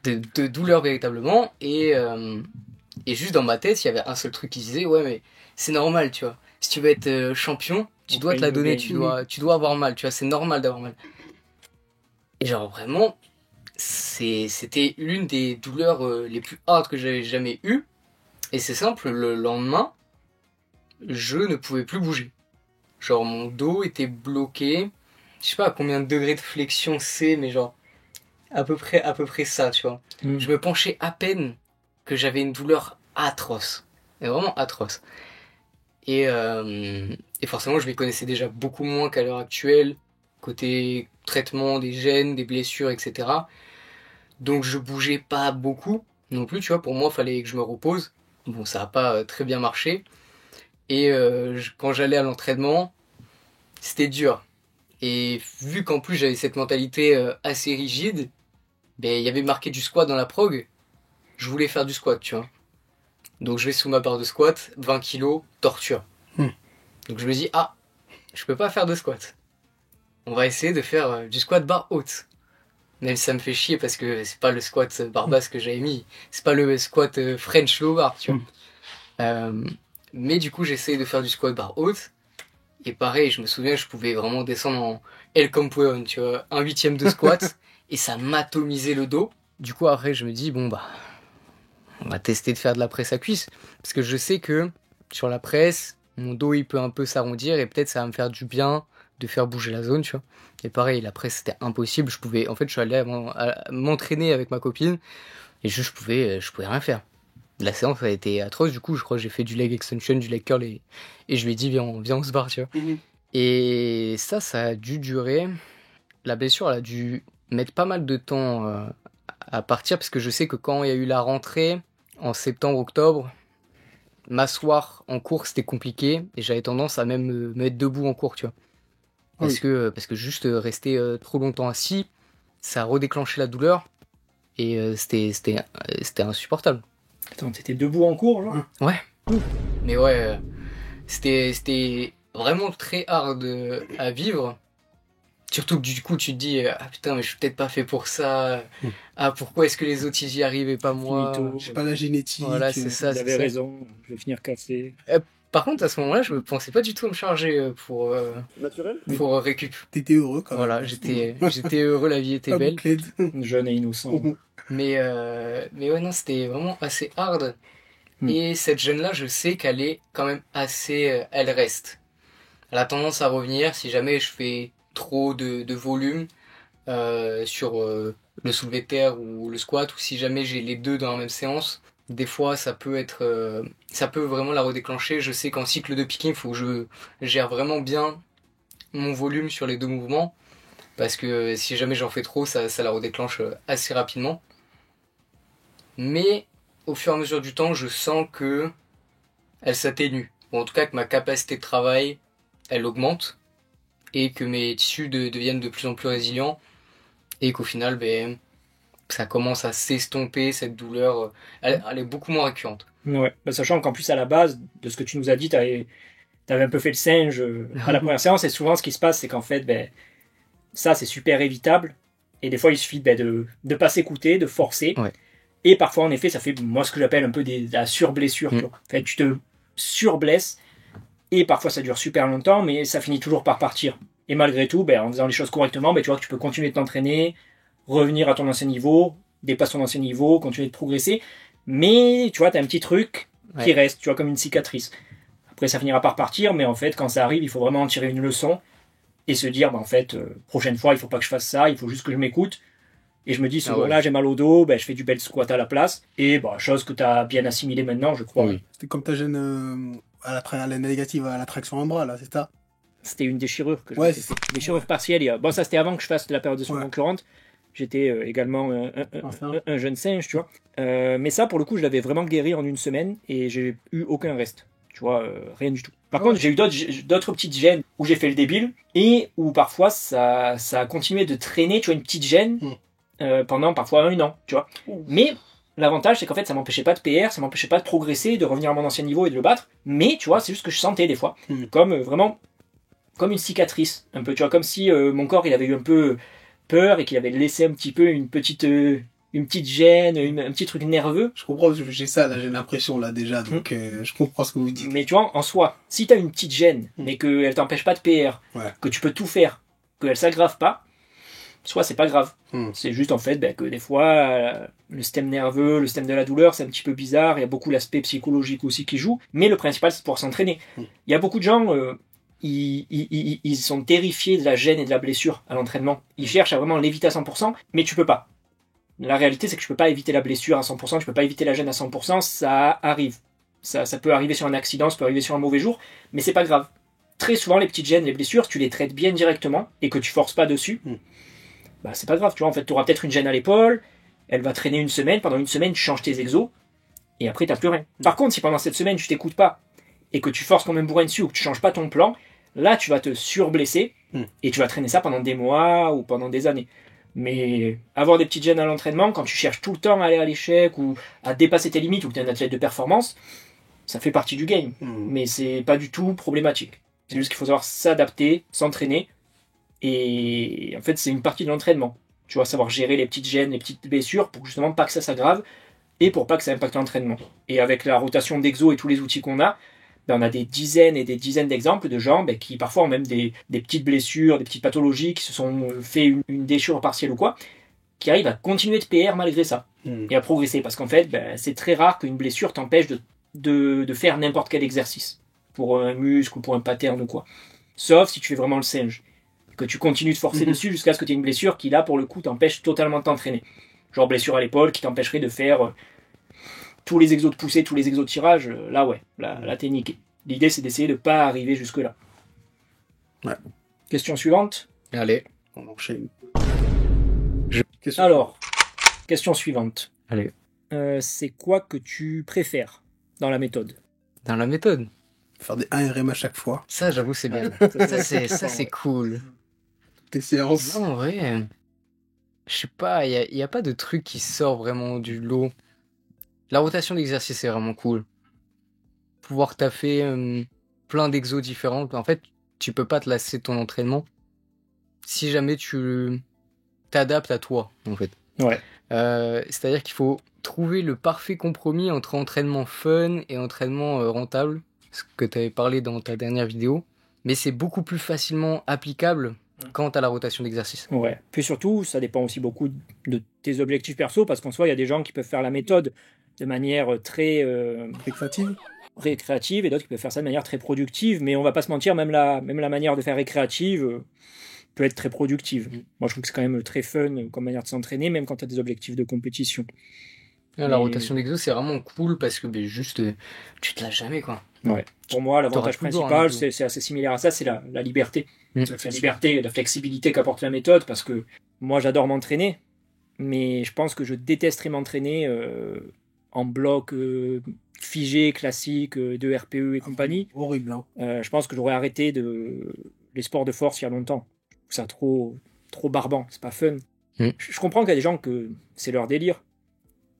de douleur véritablement. Et juste dans ma tête, il y avait un seul truc qui disait, ouais, mais c'est normal, tu vois. Si tu veux être champion, tu dois te la donner, tu dois avoir mal, tu vois, c'est normal d'avoir mal. Et genre vraiment, c'était l'une des douleurs les plus hardes que j'avais jamais eues. Et c'est simple, le lendemain, je ne pouvais plus bouger. Genre mon dos était bloqué. Je sais pas à combien de degrés de flexion c'est, mais genre à peu près ça, tu vois. Je me penchais à peine que j'avais une douleur atroce. Mais vraiment atroce. Et forcément, je m'y connaissais déjà beaucoup moins qu'à l'heure actuelle, côté traitement des gènes, des blessures, etc. Donc je bougeais pas beaucoup non plus, tu vois. Pour moi, il fallait que je me repose. Bon, ça n'a pas très bien marché. Et quand j'allais à l'entraînement, c'était dur. Et vu qu'en plus j'avais cette mentalité assez rigide, ben il y avait marqué du squat dans la prog. Je voulais faire du squat, tu vois. Donc je vais sous ma barre de squat, 20 kilos, torture. Donc je me dis, je peux pas faire de squat. On va essayer de faire du squat barre haute. Même si ça me fait chier parce que c'est pas le squat barre basse que j'avais mis. C'est pas le squat French low bar, tu vois. Mais du coup, j'essayais de faire du squat barre haute. Et pareil, je me souviens, je pouvais vraiment descendre en El Campeón, tu vois, 1/8 de squat. Et ça m'atomisait le dos. Du coup, après, je me dis, bon, bah, on va tester de faire de la presse à cuisse. Parce que je sais que sur la presse, mon dos, il peut un peu s'arrondir. Et peut-être ça va me faire du bien de faire bouger la zone, tu vois. Et pareil, la presse, c'était impossible. En fait, je suis allé à m'entraîner avec ma copine. Et juste, je pouvais rien faire. La séance a été atroce, du coup je crois que j'ai fait du leg extension, du leg curl et je lui ai dit viens on se barre, tu vois. Et ça a dû durer, la blessure elle a dû mettre pas mal de temps à partir parce que je sais que quand il y a eu la rentrée en septembre-octobre, m'asseoir en cours c'était compliqué et j'avais tendance à même me mettre debout en cours, tu vois. Parce que juste rester trop longtemps assis, ça a redéclenché la douleur et c'était insupportable. Attends, t'étais debout en cours, genre ? Ouais. Mais ouais, c'était vraiment très hard à vivre. Surtout que du coup, tu te dis, putain, mais je suis peut-être pas fait pour ça. Pourquoi est-ce que les autres y arrivent et pas moi ? J'ai pas la génétique. Voilà, c'est ça. Vous avez raison, je vais finir cassé. Par contre, à ce moment-là, je me pensais pas du tout à me charger pour récup. T'étais heureux quand même. Voilà, j'étais heureux, la vie était belle. Jeune et innocent. Mais ouais, non, c'était vraiment assez hard. Et cette gêne-là, je sais qu'elle est quand même assez... elle reste. Elle a tendance à revenir si jamais je fais trop de volume sur le soulevé de terre ou le squat, ou si jamais j'ai les deux dans la même séance. Des fois, ça peut vraiment la redéclencher. Je sais qu'en cycle de picking, il faut que je gère vraiment bien mon volume sur les deux mouvements. Parce que si jamais j'en fais trop, ça la redéclenche assez rapidement. Mais au fur et à mesure du temps, je sens que elle s'atténue. Ou en tout cas que ma capacité de travail, elle augmente. Et que mes tissus deviennent de plus en plus résilients. Et qu'au final, ça commence à s'estomper, cette douleur. Elle est beaucoup moins récurrente. Ouais, sachant qu'en plus à la base, de ce que tu nous as dit, t'avais un peu fait le singe à la première séance. Et souvent, ce qui se passe, c'est qu'en fait, ça, c'est super évitable. Et des fois, il suffit de pas s'écouter, de forcer. Ouais. Et parfois, en effet, ça fait, moi, ce que j'appelle un peu de la surblessure. En fait, tu te surblesses. Et parfois, ça dure super longtemps, mais ça finit toujours par partir. Et malgré tout, en faisant les choses correctement, tu vois que tu peux continuer de t'entraîner, revenir à ton ancien niveau, dépasser ton ancien niveau, continuer de progresser. Mais, tu vois, t'as un petit truc qui reste, tu vois, comme une cicatrice. Après, ça finira par partir, mais en fait, quand ça arrive, il faut vraiment en tirer une leçon et se dire, en fait, prochaine fois, il faut pas que je fasse ça, il faut juste que je m'écoute. Et je me dis, ce Ah jour-là, j'ai mal au dos, ben, je fais du bel squat à la place. Et bon, chose que tu as bien assimilée maintenant, je crois. Oui. C'était comme ta gêne à la négative, à la traction en bras, là, c'est ça? C'était une déchirure que Ouais, j'ai fait. Déchirure partielle. Bon, ça, c'était avant que je fasse de la période de son Ouais. concurrente. J'étais également Enfin. un jeune singe, tu vois. Mais ça, pour le coup, je l'avais vraiment guéri en une semaine et j'ai eu aucun reste. Tu vois, rien du tout. Par contre, j'ai eu d'autres petites gênes où j'ai fait le débile et où parfois ça a continué de traîner, tu vois, une petite gêne pendant parfois 1 an, tu vois. Mais l'avantage, c'est qu'en fait, ça m'empêchait pas de PR, ça m'empêchait pas de progresser, de revenir à mon ancien niveau et de le battre. Mais, tu vois, c'est juste que je sentais des fois, comme vraiment, comme une cicatrice, un peu, tu vois, comme si mon corps, il avait eu un peu peur et qu'il avait laissé un petit peu une petite gêne, un petit truc nerveux. Je comprends, j'ai ça, là, j'ai l'impression, là, déjà, donc je comprends ce que vous dites. Mais tu vois, en soi, si t'as une petite gêne, mais qu'elle t'empêche pas de PR, Ouais. que tu peux tout faire, qu'elle s'aggrave pas, soit c'est pas grave. Mm. C'est juste en fait que des fois, le système nerveux, le système de la douleur, c'est un petit peu bizarre. Il y a beaucoup l'aspect psychologique aussi qui joue. Mais le principal, c'est de pouvoir s'entraîner. Il y a beaucoup de gens, ils sont terrifiés de la gêne et de la blessure à l'entraînement. Ils cherchent à vraiment l'éviter à 100%, mais tu peux pas. La réalité, c'est que tu peux pas éviter la blessure à 100%, tu peux pas éviter la gêne à 100%, ça arrive. Ça peut arriver sur un accident, ça peut arriver sur un mauvais jour, mais c'est pas grave. Très souvent, les petites gênes, les blessures, tu les traites bien directement et que tu forces pas dessus, bah c'est pas grave, tu vois. En fait, tu auras peut-être une gêne à l'épaule, elle va traîner une semaine, pendant une semaine, tu changes tes exos, et après, t'as plus rien. Par contre, si pendant cette semaine, tu t'écoutes pas, et que tu forces comme un bourrin dessus, ou que tu changes pas ton plan, là, tu vas te surblesser, et tu vas traîner ça pendant des mois, ou pendant des années. Mais avoir des petites gênes à l'entraînement, quand tu cherches tout le temps à aller à l'échec, ou à dépasser tes limites, ou que tu es un athlète de performance, ça fait partie du game. Mais c'est pas du tout problématique. C'est juste qu'il faut savoir s'adapter, s'entraîner, et en fait, c'est une partie de l'entraînement. Tu vois, savoir gérer les petites gênes, les petites blessures, pour justement pas que ça s'aggrave, et pour pas que ça impacte l'entraînement. Et avec la rotation d'exo et tous les outils qu'on a, ben on a des dizaines et des dizaines d'exemples de gens qui parfois ont même des petites blessures, des petites pathologies, qui se sont fait une déchirure partielle ou quoi, qui arrivent à continuer de PR malgré ça, et à progresser. Parce qu'en fait, c'est très rare qu'une blessure t'empêche de faire n'importe quel exercice, pour un muscle ou pour un pattern ou quoi. Sauf si tu fais vraiment le singe, que tu continues de forcer dessus jusqu'à ce que tu aies une blessure qui, là, pour le coup, t'empêche totalement de t'entraîner. Genre blessure à l'épaule qui t'empêcherait de faire tous les exos de poussée, tous les exos de tirage. Là, ouais, là t'es niqué. L'idée, c'est d'essayer de pas arriver jusque-là. Ouais. Question suivante. Allez. On enchaîne. Alors, question suivante. Allez. C'est quoi que tu préfères dans la méthode? Dans la méthode. Faire des 1RM à chaque fois. Ça, j'avoue, c'est bien. ça, c'est cool. Tes séances. Non, en vrai, je sais pas, il y a pas de truc qui sort vraiment du lot. La rotation d'exercice est vraiment cool. Pouvoir taffer plein d'exos différents. En fait, tu peux pas te lasser de ton entraînement si jamais tu t'adaptes à toi, en fait. Ouais. C'est-à-dire qu'il faut trouver le parfait compromis entre entraînement fun et entraînement rentable, ce que tu avais parlé dans ta dernière vidéo. Mais c'est beaucoup plus facilement applicable quant à la rotation d'exercice. Ouais. Puis surtout, ça dépend aussi beaucoup de tes objectifs perso, parce qu'en soi, il y a des gens qui peuvent faire la méthode de manière très récréative et d'autres qui peuvent faire ça de manière très productive. Mais on va pas se mentir, même la manière de faire récréative peut être très productive. Moi, je trouve que c'est quand même très fun comme manière de s'entraîner, même quand tu as des objectifs de compétition. La rotation d'exo, c'est vraiment cool parce que juste, tu te lasses jamais, quoi. Ouais. Pour moi, l'avantage T'auras toujours principal, un c'est assez similaire à ça, c'est la liberté. Mm. La liberté, la flexibilité qu'apporte la méthode, parce que moi, j'adore m'entraîner, mais je pense que je détesterais m'entraîner en bloc figé, classique, de RPE et compagnie. Horrible, hein. Je pense que j'aurais arrêté les sports de force il y a longtemps. Je trouve ça trop barbant, c'est pas fun. Je comprends qu'il y a des gens que c'est leur délire.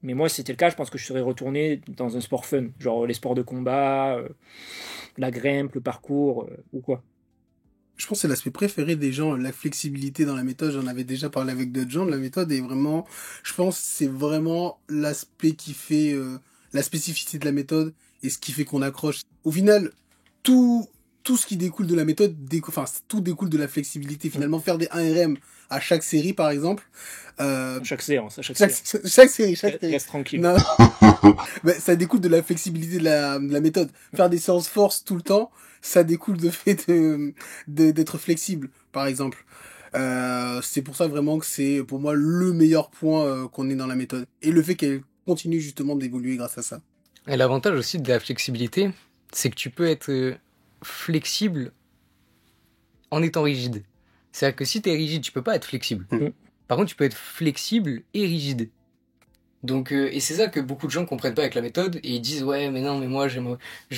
Mais moi, si c'était le cas, je pense que je serais retourné dans un sport fun. Genre les sports de combat, la grimpe, le parcours, ou quoi. Je pense que c'est l'aspect préféré des gens, la flexibilité dans la méthode. J'en avais déjà parlé avec d'autres gens. La méthode est vraiment, je pense, c'est vraiment l'aspect qui fait la spécificité de la méthode et ce qui fait qu'on accroche. Au final, tout ce qui découle de la méthode, tout découle de la flexibilité. Finalement, faire des 1RM à chaque série, par exemple. Chaque séance, à chaque série. Reste tranquille. Non. Ça découle de la flexibilité de la méthode. Faire des séances force tout le temps, ça découle de fait d'être flexible, par exemple. C'est pour ça vraiment que c'est pour moi le meilleur point qu'on ait dans la méthode. Et le fait qu'elle continue justement d'évoluer grâce à ça. Et l'avantage aussi de la flexibilité, c'est que tu peux être flexible en étant rigide. C'est-à-dire que si tu es rigide, tu peux pas être flexible. Par contre, tu peux être flexible et rigide. Donc, et c'est ça que beaucoup de gens comprennent pas avec la méthode et ils disent ouais mais non mais moi je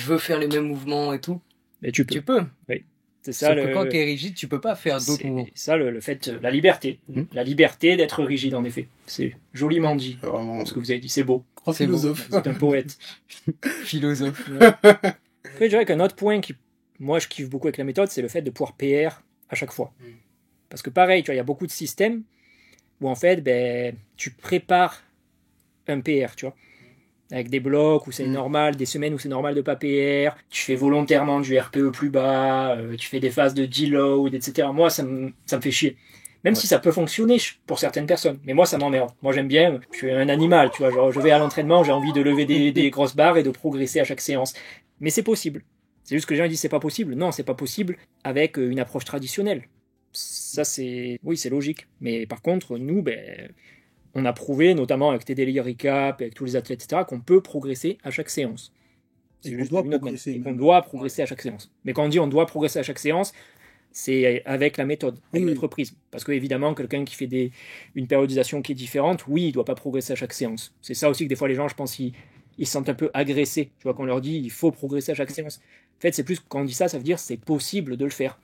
veux faire les mêmes mouvements et tout. Mais tu peux. Tu peux. Oui. C'est ça. Sauf que quand t'es rigide, tu peux pas faire d'autres C'est mouvements. ça le fait, la liberté. La liberté d'être rigide en effet. C'est joliment dit. Vraiment, Ce que vous avez dit, c'est beau. grand c'est beau. philosophe. Vous êtes un poète. Philosophe. Après, je dirais qu'un autre point qui, moi, je kiffe beaucoup avec la méthode, c'est le fait de pouvoir PR à chaque fois. Parce que pareil, tu vois, il y a beaucoup de systèmes où en fait, ben, tu prépares un PR, tu vois. Avec des blocs où c'est normal, des semaines où c'est normal de pas PR, tu fais volontairement du RPE plus bas, tu fais des phases de deload, etc. Moi, ça me fait chier. Même si ça peut fonctionner pour certaines personnes. Mais moi, ça m'emmerde. Moi, j'aime bien, je suis un animal, tu vois. Genre, je vais à l'entraînement, j'ai envie de lever des grosses barres et de progresser à chaque séance. Mais c'est possible. C'est juste que les gens disent c'est pas possible. Non, c'est pas possible avec une approche traditionnelle. Ça, oui, c'est logique. Mais par contre, nous, ben, on a prouvé, notamment avec tes daily recap, avec tous les athlètes, etc., qu'on peut progresser à chaque séance. C'est Et juste qu'on doit une autre progresser, manière. Et même. qu'on doit progresser à chaque séance. Mais quand on dit on doit progresser à chaque séance, c'est avec la méthode, avec Oui. notre prisme. Parce que évidemment, quelqu'un qui fait une périodisation qui est différente, oui, il ne doit pas progresser à chaque séance. C'est ça aussi que des fois les gens, je pense, ils se sentent un peu agressés. Tu vois, qu'on leur dit il faut progresser à chaque séance. En fait, c'est plus quand on dit ça veut dire c'est possible de le faire.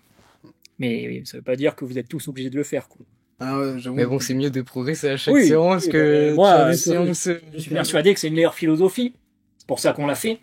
Mais ça ne veut pas dire que vous êtes tous obligés de le faire, quoi. Ah ouais, j'avoue. Mais bon, c'est mieux de progresser à chaque Oui, séance oui, que bah, moi, de faire des c'est- séances. Je suis persuadé que c'est une meilleure philosophie. C'est pour ça qu'on l'a fait.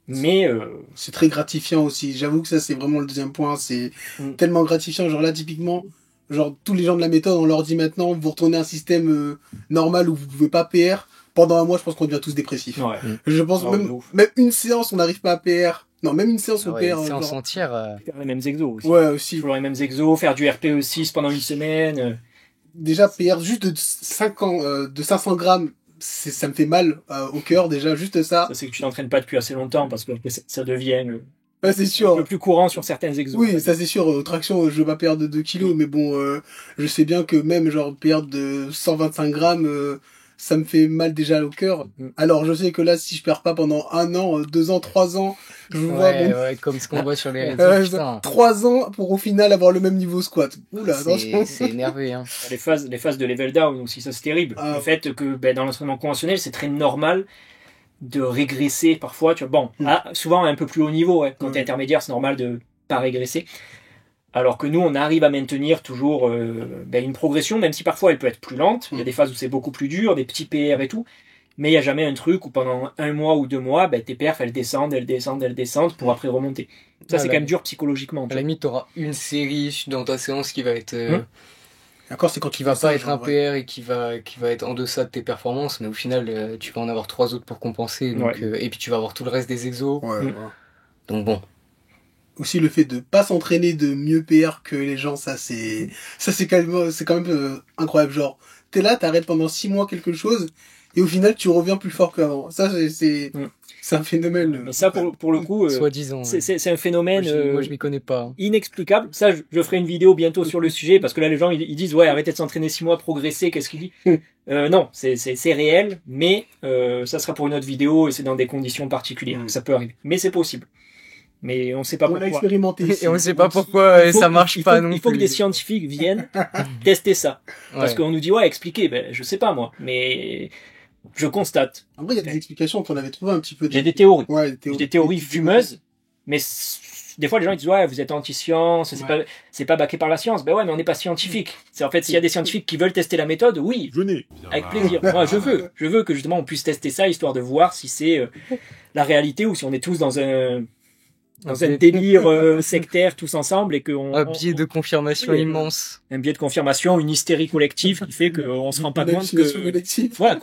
Mais C'est très gratifiant aussi. J'avoue que ça, c'est vraiment le deuxième point. C'est tellement gratifiant. Genre là, typiquement, genre tous les gens de la méthode, on leur dit maintenant, vous retournez à un système normal où vous pouvez pas PR. Pendant un mois, je pense qu'on devient tous dépressifs. ouais. Je pense Ah, de ouf. même une séance, on n'arrive pas à PR. Non, même une séance, on Ah ouais, PR. une séance genre- entière. Faire les mêmes exos aussi. Ouais, aussi. Toujours les mêmes exos, faire du RPE 6 pendant une semaine. Déjà, PR juste de 500 grammes, ça me fait mal au cœur, déjà, juste ça. Ça, c'est que tu t'entraînes pas depuis assez longtemps parce que ça devient Ouais, c'est un sûr. peu plus courant sur certains exos. Oui, ça c'est sûr, traction, je veux pas perdre de 2 kilos, mais bon, je sais bien que même genre perdre de 125 grammes, ça me fait mal déjà au cœur. Alors je sais que là, si je perds pas pendant 1 an, 2 ans, 3 ans, je vois Ouais, mon... ouais, comme ce qu'on voit sur les réseaux. Putain. 3 ans pour au final avoir le même niveau squat. Oula, attention. C'est énervé, hein. Les phases de level down aussi, ça c'est terrible. Ah. Le fait que dans l'entraînement conventionnel, c'est très normal de régresser parfois. Tu vois, bon, souvent à un peu plus haut niveau. Ouais. Quand t'es intermédiaire, c'est normal de pas régresser. Alors que nous, on arrive à maintenir toujours une progression, même si parfois elle peut être plus lente. Il y a des phases où c'est beaucoup plus dur, des petits PR et tout. Mais il n'y a jamais un truc où pendant 1 mois ou 2 mois, tes perfs, elles descendent pour après remonter. Ça, c'est quand même dur psychologiquement. À la limite, t'auras une série dans ta séance qui va être... Encore, c'est quand qui va pas être un PR et qui va être en deçà de tes performances, mais au final, tu vas en avoir 3 autres pour compenser. Donc, et puis tu vas avoir tout le reste des exos. Ouais. Donc bon. Aussi le fait de pas s'entraîner de mieux PR que les gens, ça c'est quand même incroyable. Genre, t'es là, t'arrêtes pendant 6 mois quelque chose, et au final tu reviens plus fort qu'avant. Ça c'est un phénomène. Mais ça pour le coup, soi-disant. C'est un phénomène moi je m'y connais pas. Inexplicable. Ça, je ferai une vidéo bientôt sur le sujet, parce que là les gens ils disent ouais, arrêtez de s'entraîner 6 mois, progresser, qu'est-ce qu'il dit non, c'est réel, mais ça sera pour une autre vidéo et c'est dans des conditions particulières. Ça peut arriver, mais c'est possible. Mais on sait pas On pourquoi. l'a expérimenté ici. Et on sait pas pourquoi ça marche pas non plus. Il faut que des scientifiques viennent tester ça. Parce qu'on nous dit, ouais, expliquez. Je sais pas, moi. Mais je constate. En vrai, il y a des explications qu'on avait trouvé un petit peu. J'ai des théories. Ouais, J'ai des théories fumeuses. Mais des fois, les gens ils disent, ouais, vous êtes anti-science, c'est pas baqué par la science. Ben ouais, mais on n'est pas scientifique. C'est en fait, s'il y a des scientifiques qui veulent tester la méthode, oui. Venez. Avec plaisir. Moi, je veux que justement on puisse tester ça, histoire de voir si c'est la réalité ou si on est tous dans un délire sectaire tous ensemble et qu'on un biais de confirmation immense. Un biais de confirmation, une hystérie collective qui fait qu'on se rend pas compte que voilà,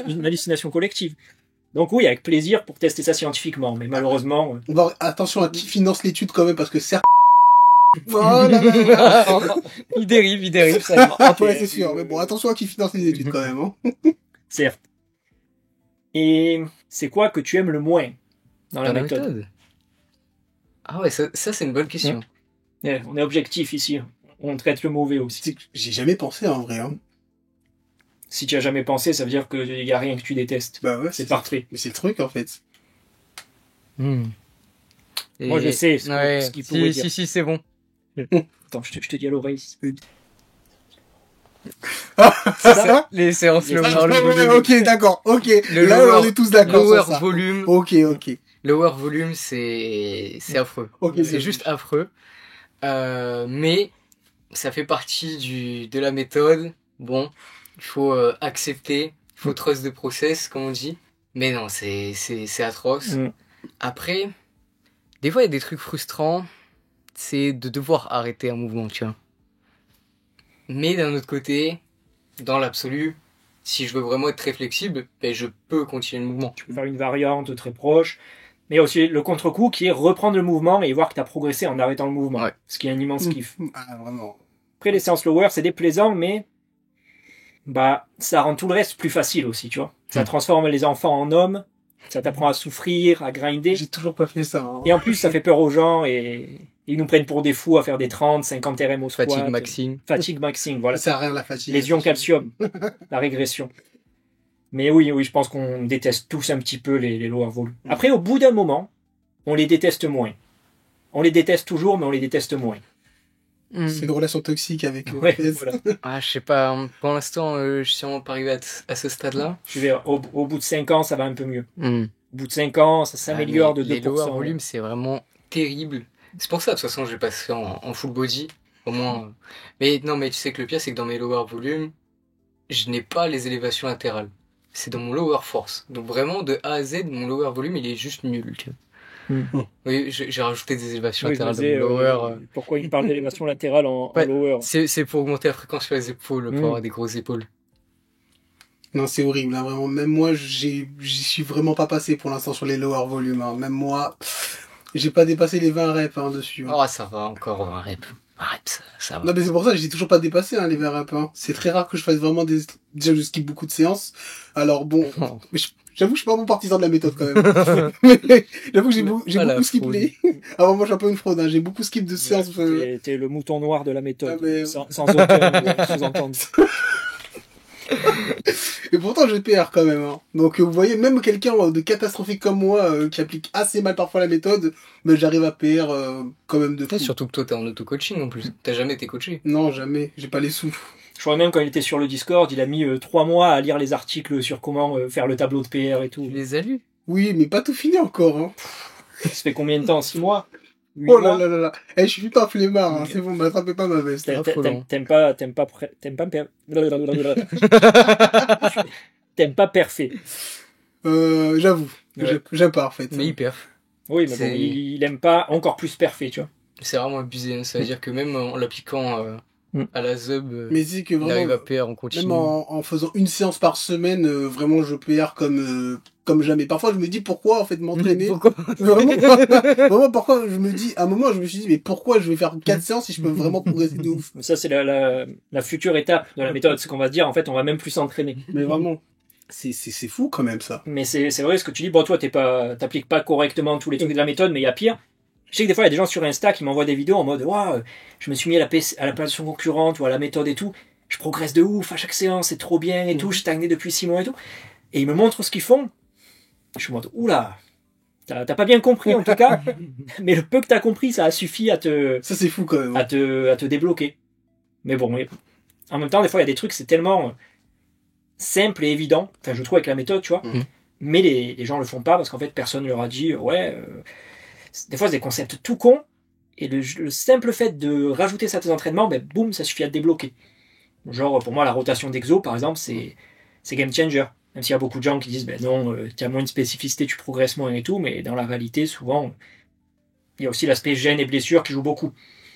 une hallucination collective. Donc oui, avec plaisir pour tester ça scientifiquement, mais malheureusement. Attention à qui finance l'étude quand même, parce que certes. Il dérive, ça. Ouais, c'est sûr. Mais bon, attention à qui finance les études quand même. Hein. Certes. Et c'est quoi que tu aimes le moins dans la méthode? Ah ouais, ça c'est une bonne question. On est objectif ici. on traite le mauvais aussi. C'est que j'ai jamais pensé en vrai. Hein. Si tu as jamais pensé, ça veut dire qu'il y a rien que tu détestes. Bah ouais, C'est parfait. Mais c'est le truc en fait. Moi, je sais ce qu'il pourrait dire. Si, c'est bon. Attends, je te dis à l'oreille. Les séances lower, Ok, d'accord, ok. Le Là, lower- on est tous d'accord lower sur ça. volume. Ok. Lower volume, c'est affreux. Ok, C'est juste affreux. Mais ça fait partie de la méthode. Bon, il faut accepter, il faut trust the process, comme on dit. Mais non, c'est atroce. Après, des fois, il y a des trucs frustrants. C'est de devoir arrêter un mouvement, tu vois. Mais d'un autre côté, dans l'absolu, si je veux vraiment être très flexible, ben je peux continuer le mouvement. Tu peux faire une variante très proche. Mais il y a aussi le contre-coup qui est reprendre le mouvement et voir que tu as progressé en arrêtant le mouvement. Ouais. Ce qui est un immense kiff. Ah, vraiment. Après, les séances lower, c'est déplaisant, mais ça rend tout le reste plus facile aussi, tu vois. Ça transforme les enfants en hommes, ça t'apprend à souffrir, à grinder. J'ai toujours pas fait ça. Hein. Et en plus, ça fait peur aux gens et ils nous prennent pour des fous à faire des 30, 50 RM au squat. Fatigue maxing. Fatigue maxing, voilà. Ça sert à rien la fatigue. Lésion calcium, la régression. Mais oui, je pense qu'on déteste tous un petit peu les lower volumes. Après, au bout d'un moment, on les déteste moins. On les déteste toujours, mais on les déteste moins. C'est une relation toxique avec eux. Ouais, voilà. Ah, je sais pas. Pour l'instant, je suis vraiment pas arrivé à ce stade-là. Je vais, au bout de 5 ans, ça va un peu mieux. Au bout de 5 ans, ça s'améliore de 2%. Les lower volumes, c'est vraiment terrible. C'est pour ça, de toute façon, je vais passer en full body. Au moins. Mais non, mais tu sais que le pire, c'est que dans mes lower volumes, je n'ai pas les élévations latérales. C'est dans mon lower force. Donc vraiment, de A à Z, mon lower volume, il est juste nul. Tu vois. Oui, j'ai rajouté des élévations latérales dans mon lower. Pourquoi il parle d'élévation latérale en lower? C'est pour augmenter la fréquence sur les épaules, pour avoir des grosses épaules. Non, c'est horrible, hein, vraiment. Même moi, j'y suis vraiment pas passé pour l'instant sur les lower volumes. Hein. Même moi, j'ai pas dépassé les 20 reps hein, dessus. Hein. Oh, ça va encore, 20 reps. 20 reps, ça va. Non, mais c'est pour ça que j'ai toujours pas dépassé hein, les 20 reps. Hein. C'est très rare que je fasse vraiment des... Déjà, je skip beaucoup de séances. Alors bon, mais j'avoue que je suis pas bon partisan de la méthode quand même. J'avoue que j'ai beaucoup skippé. Alors moi, je suis un peu une fraude. Hein. J'ai beaucoup skip de séances. T'es le mouton noir de la méthode. Ah, mais... sans aucun sous-entendre. Et pourtant, je PR quand même. Hein. Donc, vous voyez, même quelqu'un de catastrophique comme moi, qui applique assez mal parfois la méthode, mais j'arrive à PR quand même de fou. Surtout que toi, t'es en auto-coaching en plus. T'as jamais été coaché? Non, jamais. J'ai pas les sous. Je crois même quand il était sur le Discord, il a mis 3 mois à lire les articles sur comment faire le tableau de PR et tout. Tu les as lus? Oui, mais pas tout fini encore. Hein. Ça fait combien de temps? 6 mois? Oh là là là là. Eh, je suis putain un flemmard, hein. C'est bon, m'attrapez pas ma veste. T'aimes pas parfait. J'avoue. Ouais. J'aime pas, en fait. Mais hyper. Oui, mais bon, il aime pas encore plus parfait, tu vois. C'est vraiment abusé. Hein. Ça veut dire que même en l'appliquant à la ZUB, mais c'est que il vraiment, arrive à PR en continu. même en faisant une séance par semaine, vraiment, je PR comme jamais. Parfois, je me dis pourquoi, en fait, m'entraîner. Pourquoi? Vraiment, parfois, je me dis, à un moment, je me suis dit, mais pourquoi je vais faire 4 séances si je peux vraiment progresser de ouf? Mais ça, c'est la future étape de la méthode. C'est qu'on va se dire, en fait, on va même plus s'entraîner. Mais vraiment. C'est fou, quand même, ça. Mais c'est vrai ce que tu dis. Bon, toi, t'appliques pas correctement tous les trucs de la méthode, mais il y a pire. Je sais que des fois, il y a des gens sur Insta qui m'envoient des vidéos en mode, waouh, je me suis mis à la position concurrente ou à la méthode et tout. Je progresse de ouf à chaque séance, c'est trop bien et tout. Je stagnais depuis 6 mois et tout. Et ils me montrent ce qu'ils font. Je suis en mode, oula, t'as pas bien compris en tout cas. Mais le peu que t'as compris, ça a suffi à te... Ça, c'est fou, quand même. à te débloquer. Mais bon, en même temps, des fois, il y a des trucs, c'est tellement simple et évident. Enfin, je trouve avec la méthode, tu vois. Mais les gens le font pas parce qu'en fait, personne leur a dit, des fois, c'est des concepts tout cons. Et le simple fait de rajouter ça à tes entraînements, ben, boum, ça suffit à te débloquer. Genre, pour moi, la rotation d'exo, par exemple, c'est game changer. Même s'il y a beaucoup de gens qui disent, ben non, tu as moins de spécificité, tu progresses moins et tout, mais dans la réalité, souvent, il y a aussi l'aspect gêne et blessure qui joue beaucoup.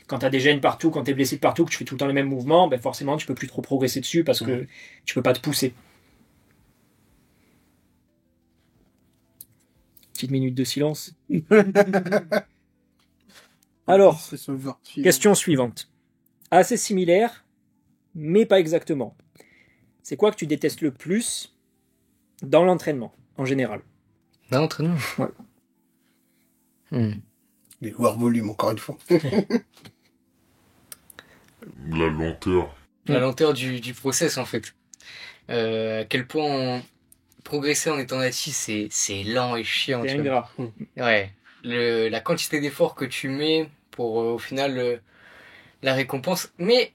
Quand tu as des gènes partout, quand tu es blessé de partout, que tu fais tout le temps les mêmes mouvements, ben forcément, tu peux plus trop progresser dessus parce que tu peux pas te pousser. Petite minute de silence. Alors, question suivante. Assez similaire, mais pas exactement. C'est quoi que tu détestes le plus dans l'entraînement, en général? Dans l'entraînement? Ouais. Les lower volumes, encore une fois. La lenteur. La lenteur du process, en fait. À quel point progresser en étant natif, c'est lent et chiant. C'est Tu vois. ingrat. Ouais. La quantité d'efforts que tu mets pour, au final, la récompense. Mais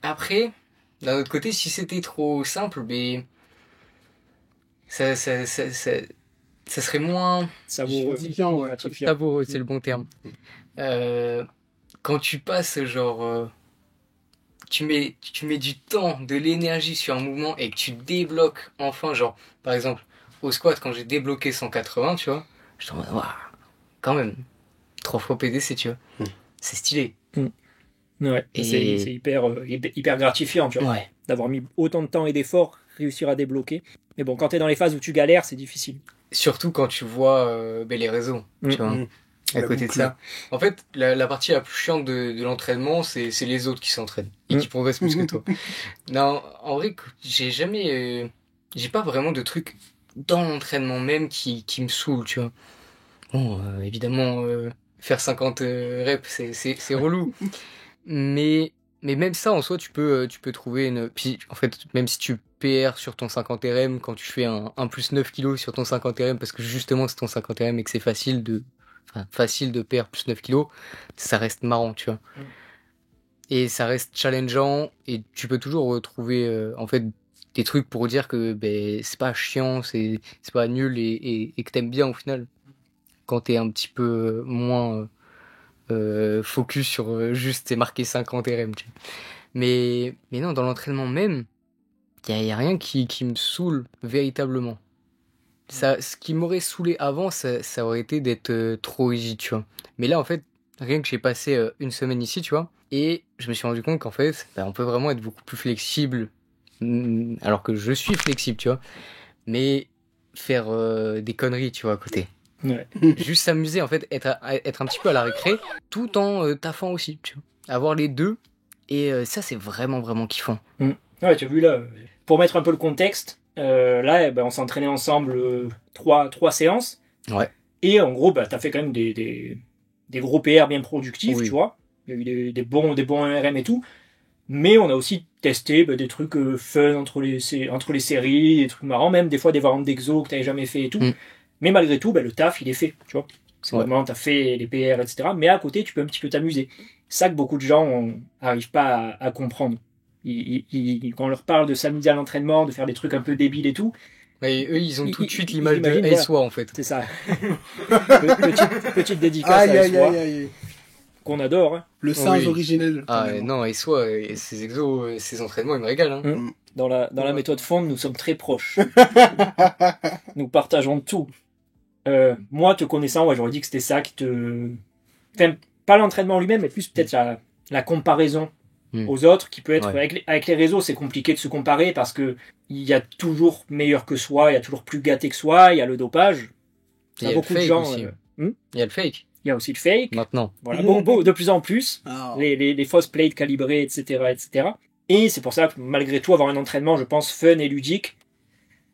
après, d'un autre côté, si c'était trop simple, ben, ça serait moins Savoureux. Gratifiant, ouais. Gratifiant. savoureux, c'est le bon terme. Quand tu passes, genre, tu mets du temps, de l'énergie sur un mouvement et que tu débloques enfin, genre, par exemple, au squat, quand j'ai débloqué 180, tu vois, je te dis, waouh, quand même, 3 fois PDC, tu vois, c'est stylé. Ouais. Et- C'est hyper gratifiant, tu vois. Ouais. D'avoir mis autant de temps et d'efforts, réussir à débloquer. Mais bon, quand t'es dans les phases où tu galères, c'est difficile. Surtout quand tu vois ben, les réseaux, tu vois. À La côté de boucle. ça. En fait, la partie la plus chiante de l'entraînement, c'est les autres qui s'entraînent et qui progressent plus que toi. Non, en vrai, j'ai pas vraiment de trucs dans l'entraînement même qui me saoulent, tu vois. Bon, évidemment, faire 50 reps, c'est relou. Mais même ça, en soi, tu peux trouver une... Puis, en fait, même si tu PR sur ton 50 RM, quand tu fais un plus 9 kilos sur ton 50 RM, parce que justement, c'est ton 50 RM et que c'est facile de PR plus 9 kilos, ça reste marrant, tu vois. Et ça reste challengeant, et tu peux toujours retrouver, en fait, des trucs pour dire que ben, c'est pas chiant, c'est pas nul, et que t'aimes bien, au final, quand t'es un petit peu moins... focus sur juste c'est marqué 50 RM, tu vois. Mais non, dans l'entraînement même, y a rien qui me saoule véritablement. Ça, ce qui m'aurait saoulé avant, ça aurait été d'être trop rigide, tu vois. Mais là, en fait, rien que j'ai passé une semaine ici, tu vois, et je me suis rendu compte qu'en fait, bah, on peut vraiment être beaucoup plus flexible, alors que je suis flexible, tu vois, mais faire des conneries, tu vois, à côté. Ouais. Juste s'amuser, en fait, être un petit peu à la récré, tout en taffant aussi, tu vois. Avoir les deux, et ça, c'est vraiment, vraiment kiffant. Ouais, tu as vu là, pour mettre un peu le contexte, là, on s'entraînait ensemble trois séances. Ouais. Et en gros, t'as fait quand même des gros PR bien productifs, Oui. tu vois. Il y a eu des bons RM et tout. Mais on a aussi testé des trucs fun entre les séries, des trucs marrants, même des fois des variantes d'exo que t'avais jamais fait et tout. Mais malgré tout, le taf, il est fait, tu vois. C'est vraiment, t'as fait les PR, etc. Mais à côté, tu peux un petit peu t'amuser. C'est ça que beaucoup de gens n'arrivent pas à comprendre. Quand on leur parle de s'amuser à l'entraînement, de faire des trucs un peu débiles et tout, Et eux, ils ont tout de suite ils l'image de imaginent, voilà. SOA, en fait. c'est ça. Petite dédicace Aïe, à aïe, SOA, aïe, aïe. qu'on adore. Hein. Le singe Oui. originel. Ah carrément. non, SOA, ses exos, ses entraînements, ils me régalent. Hein. Dans la méthode Fonde, nous sommes très proches. Nous partageons tout. Moi, te connaissant, ouais, j'aurais dit que c'était ça qui te... Enfin, pas l'entraînement lui-même, mais plus peut-être la comparaison aux autres, qui peut être... Ouais. Avec les réseaux, c'est compliqué de se comparer parce que il y a toujours meilleur que soi, il y a toujours plus gâté que soi, il y a le dopage. Il y a le beaucoup de fake gens... aussi. Il y a le fake, il y a aussi le fake. maintenant. Voilà, de plus en plus. Ah. Les fausses plates calibrées, etc., etc. Et c'est pour ça que malgré tout, avoir un entraînement, je pense, fun et ludique,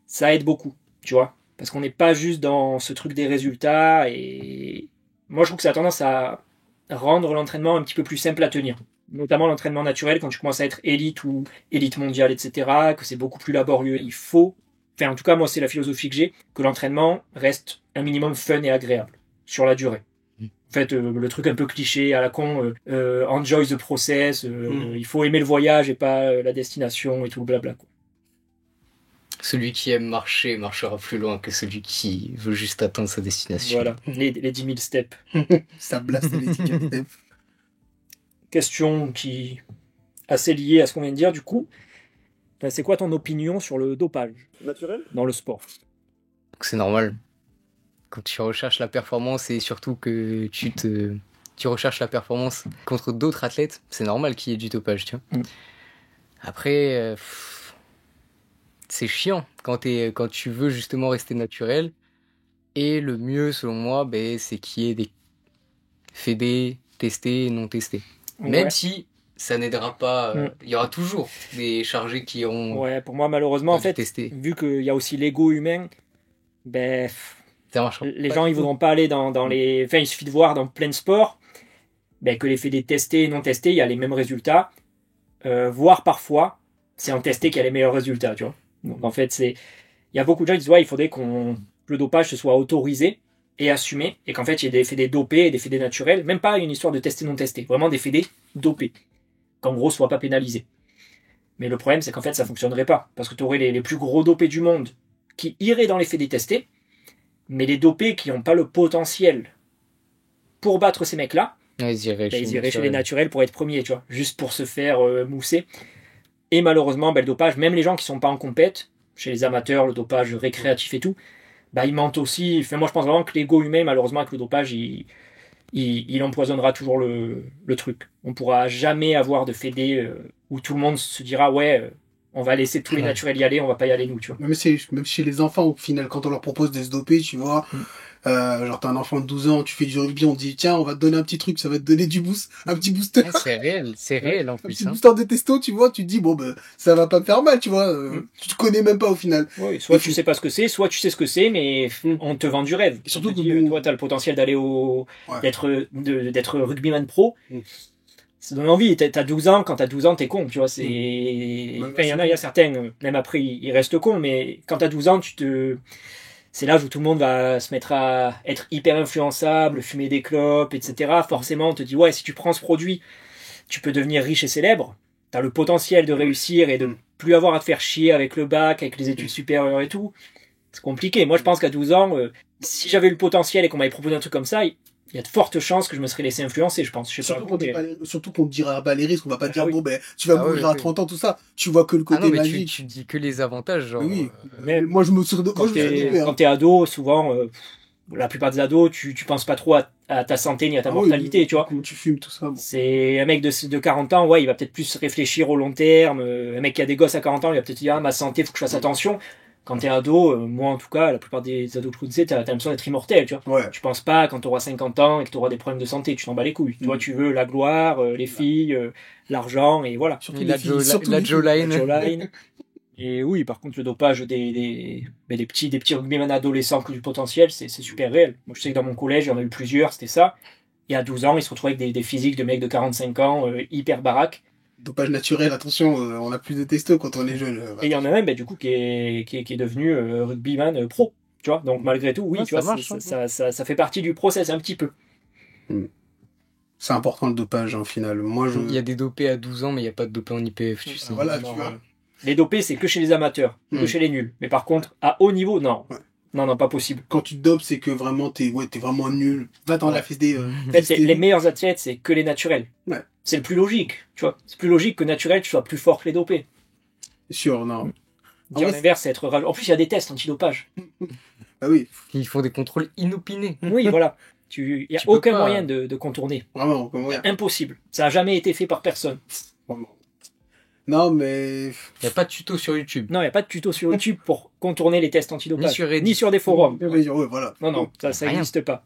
ça aide beaucoup, tu vois. Parce qu'on n'est pas juste dans ce truc des résultats. Et moi, je trouve que ça a tendance à rendre l'entraînement un petit peu plus simple à tenir. Notamment l'entraînement naturel, quand tu commences à être élite ou élite mondiale, etc., que c'est beaucoup plus laborieux. Il faut, enfin en tout cas, moi, c'est la philosophie que j'ai, que l'entraînement reste un minimum fun et agréable sur la durée. En fait, le truc un peu cliché à la con, enjoy the process, il faut aimer le voyage et pas la destination et tout le blabla. Quoi. Celui qui aime marcher marchera plus loin que celui qui veut juste atteindre sa destination. Voilà, les 10 000 steps. Ça blaste l'étiquette. Question qui assez liée à ce qu'on vient de dire du coup. C'est quoi ton opinion sur le dopage Naturel? dans le sport? Donc c'est normal. Quand tu recherches la performance et surtout que tu recherches la performance contre d'autres athlètes, c'est normal qu'il y ait du dopage, tu vois. Après, c'est chiant quand tu veux justement rester naturel. Et le mieux, selon moi, c'est qu'il y ait des fédés testés et non testés. Même Ouais. si ça n'aidera pas, il y aura toujours des chargés qui auront Ouais, pour moi, malheureusement, en fait, testé. vu qu'il y a aussi l'ego humain, Ça marche les pas gens, du ils tout. voudront pas aller dans les... Enfin, il suffit de voir dans plein de sports que les fédés testés et non testés, il y a les mêmes résultats. voire parfois, c'est en testé qu'il y a les meilleurs résultats, tu vois. Donc en fait, il y a beaucoup de gens qui disent, ouais, il faudrait que le dopage se soit autorisé et assumé, et qu'en fait, il y ait des fédés dopés et des fédés naturels, même pas une histoire de testé non testé, vraiment des fédés dopés, qu'en gros, soient pas pénalisés. Mais le problème, c'est qu'en fait, ça fonctionnerait pas, parce que tu aurais les plus gros dopés du monde qui iraient dans les fédés testés, mais les dopés qui n'ont pas le potentiel pour battre ces mecs-là, ils iraient chez les naturels pour être premiers, tu vois, juste pour se faire mousser. Et malheureusement, le dopage, même les gens qui sont pas en compète, chez les amateurs, le dopage récréatif et tout, ils mentent aussi. Enfin, moi, je pense vraiment que l'ego humain, malheureusement, avec le dopage, il empoisonnera toujours le truc. On pourra jamais avoir de fédé où tout le monde se dira, ouais, on va laisser tous les naturels y aller, on va pas y aller nous, tu vois. Même chez les enfants, au final, quand on leur propose de se doper, tu vois, genre t'as un enfant de 12 ans, tu fais du rugby, on te dit tiens, on va te donner un petit truc, ça va te donner du boost, un petit booster. C'est réel en Un plus. petit booster de testo, tu vois, tu te dis bon ben ça va pas me faire mal, tu vois, tu te connais même pas au final. Oui, soit tu sais pas ce que c'est, soit tu sais ce que c'est, mais on te vend du rêve. Et surtout on te que dit, toi t'as le potentiel d'aller d'être rugbyman pro. Ça donne envie. T'as 12 ans, quand t'as 12 ans, t'es con, tu vois. Enfin, il y a certains, même après, ils restent cons, mais quand t'as 12 ans, c'est l'âge où tout le monde va se mettre à être hyper influençable, fumer des clopes, etc. Forcément, on te dit, ouais, si tu prends ce produit, tu peux devenir riche et célèbre. T'as le potentiel de réussir et de plus avoir à te faire chier avec le bac, avec les études supérieures et tout. C'est compliqué. Moi, je pense qu'à 12 ans, si j'avais eu le potentiel et qu'on m'avait proposé un truc comme ça, il y a de fortes chances que je me serais laissé influencer, je pense. Surtout qu'on te dira pas les risques, on va pas te dire bon ben tu vas mourir à 30 ans, tout ça. Tu vois que le côté magique. Tu dis que les avantages, genre. Oui. Mais moi je me suis quand t'es ado, souvent la plupart des ados, tu penses pas trop à ta santé ni à ta mortalité, tu vois. Comment tu fumes tout ça. Bon. C'est un mec de 40 ans, ouais, il va peut-être plus réfléchir au long terme. Un mec qui a des gosses à 40 ans, il va peut-être dire ma santé, faut que je fasse attention. Quand t'es ado, moi en tout cas, la plupart des ados que je connaissais, t'as l'impression d'être immortel, tu vois. Ouais. Tu penses pas quand t'auras 50 ans et que t'auras des problèmes de santé, tu t'en bats les couilles. Toi, tu veux la gloire, les filles, l'argent, et voilà. Surtout la Jawline. Et oui, par contre, le dopage des petits rugbymen adolescents qui ont du potentiel, c'est super réel. Moi, je sais que dans mon collège, j'en ai eu plusieurs, c'était ça. Et à 12 ans, ils se retrouvaient avec des physiques de mecs de 45 ans, hyper baraques. Dopage naturel, attention, on a plus de testo quand on est jeune. Et il y en a même, du coup, qui est devenu rugbyman pro. Tu vois, donc malgré tout, oui, tu vois, ça fait partie du process un petit peu. C'est important le dopage, en final. Il y a des dopés à 12 ans, mais il n'y a pas de dopés en IPF, tu sais. Voilà, tu vois. Les dopés, c'est que chez les amateurs, que chez les nuls. Mais par contre, à haut niveau, non. Ouais. Non, pas possible. Quand tu te dopes, c'est que vraiment, t'es vraiment nul. Va dans la FSD. En fait, les meilleurs athlètes, c'est que les naturels. Ouais. C'est le plus logique, tu vois. C'est plus logique que naturel, tu sois plus fort que les dopés. C'est sûr, non. Dire l'inverse, c'est être rageux. En plus, il y a des tests antidopage. Ah oui. Ils font des contrôles inopinés. Oui, voilà. Il n'y a aucun moyen de contourner. Vraiment, aucun moyen. Impossible. Ça n'a jamais été fait par personne. Vraiment. Non, mais... Il n'y a pas de tuto sur YouTube. Non, il n'y a pas de tuto sur YouTube pour contourner les tests antidopage. Ni sur des forums. Ouais, voilà. Non, ça n'existe pas.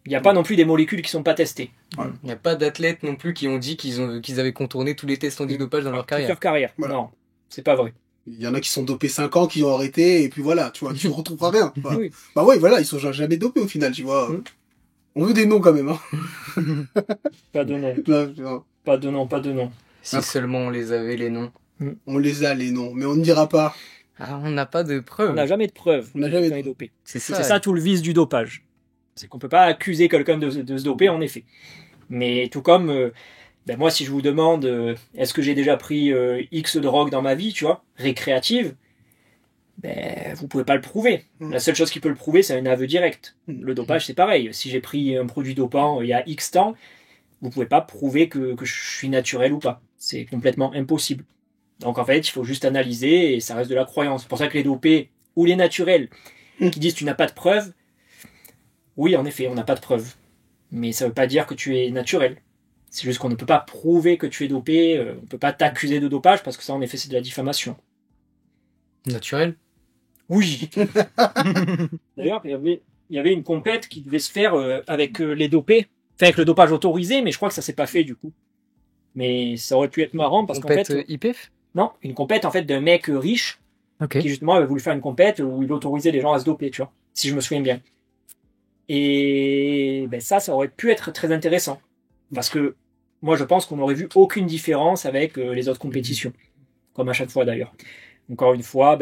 Il n'y a pas non plus des molécules qui ne sont pas testées. Ouais. Il n'y a pas d'athlètes non plus qui ont dit qu'ils avaient contourné tous les tests antidopage dans leur carrière. Voilà. Non, c'est pas vrai. Il y en a qui sont dopés 5 ans, qui ont arrêté, et puis voilà, tu vois, tu ne retrouveras rien. Bah, Oui. Bah ouais, voilà, ils sont jamais dopés au final, tu vois. On veut des noms quand même, hein. Pas de nom. Non. Pas de nom. Si seulement on les avait, les noms. On les a, les noms, mais on ne dira pas. Ah, on n'a pas de preuves. On n'a jamais de preuves. On n'a jamais qu'on est dopé. C'est C'est ça tout le vice du dopage. C'est qu'on peut pas accuser quelqu'un de se doper, en effet. Mais tout comme, moi, si je vous demande, est-ce que j'ai déjà pris X drogue dans ma vie, tu vois, récréative, vous pouvez pas le prouver. La seule chose qui peut le prouver, c'est un aveu direct. Le dopage, c'est pareil. Si j'ai pris un produit dopant il y a X temps, vous pouvez pas prouver que je suis naturel ou pas. C'est complètement impossible. Donc en fait, il faut juste analyser et ça reste de la croyance. C'est pour ça que les dopés ou les naturels qui disent tu n'as pas de preuves, oui, en effet, on n'a pas de preuves. Mais ça veut pas dire que tu es naturel. C'est juste qu'on ne peut pas prouver que tu es dopé, on peut pas t'accuser de dopage parce que ça, en effet, c'est de la diffamation. Naturel ? Oui. D'ailleurs, il y avait une compète qui devait se faire avec les dopés, enfin avec le dopage autorisé, mais je crois que ça s'est pas fait du coup. Mais ça aurait pu être marrant parce qu'en fait, IPF ? Non, une compète en fait d'un mec riche qui justement avait voulu faire une compète où il autorisait les gens à se doper, tu vois, si je me souviens bien. Et ça aurait pu être très intéressant parce que moi je pense qu'on n'aurait vu aucune différence avec les autres compétitions. Comme à chaque fois d'ailleurs. Encore une fois,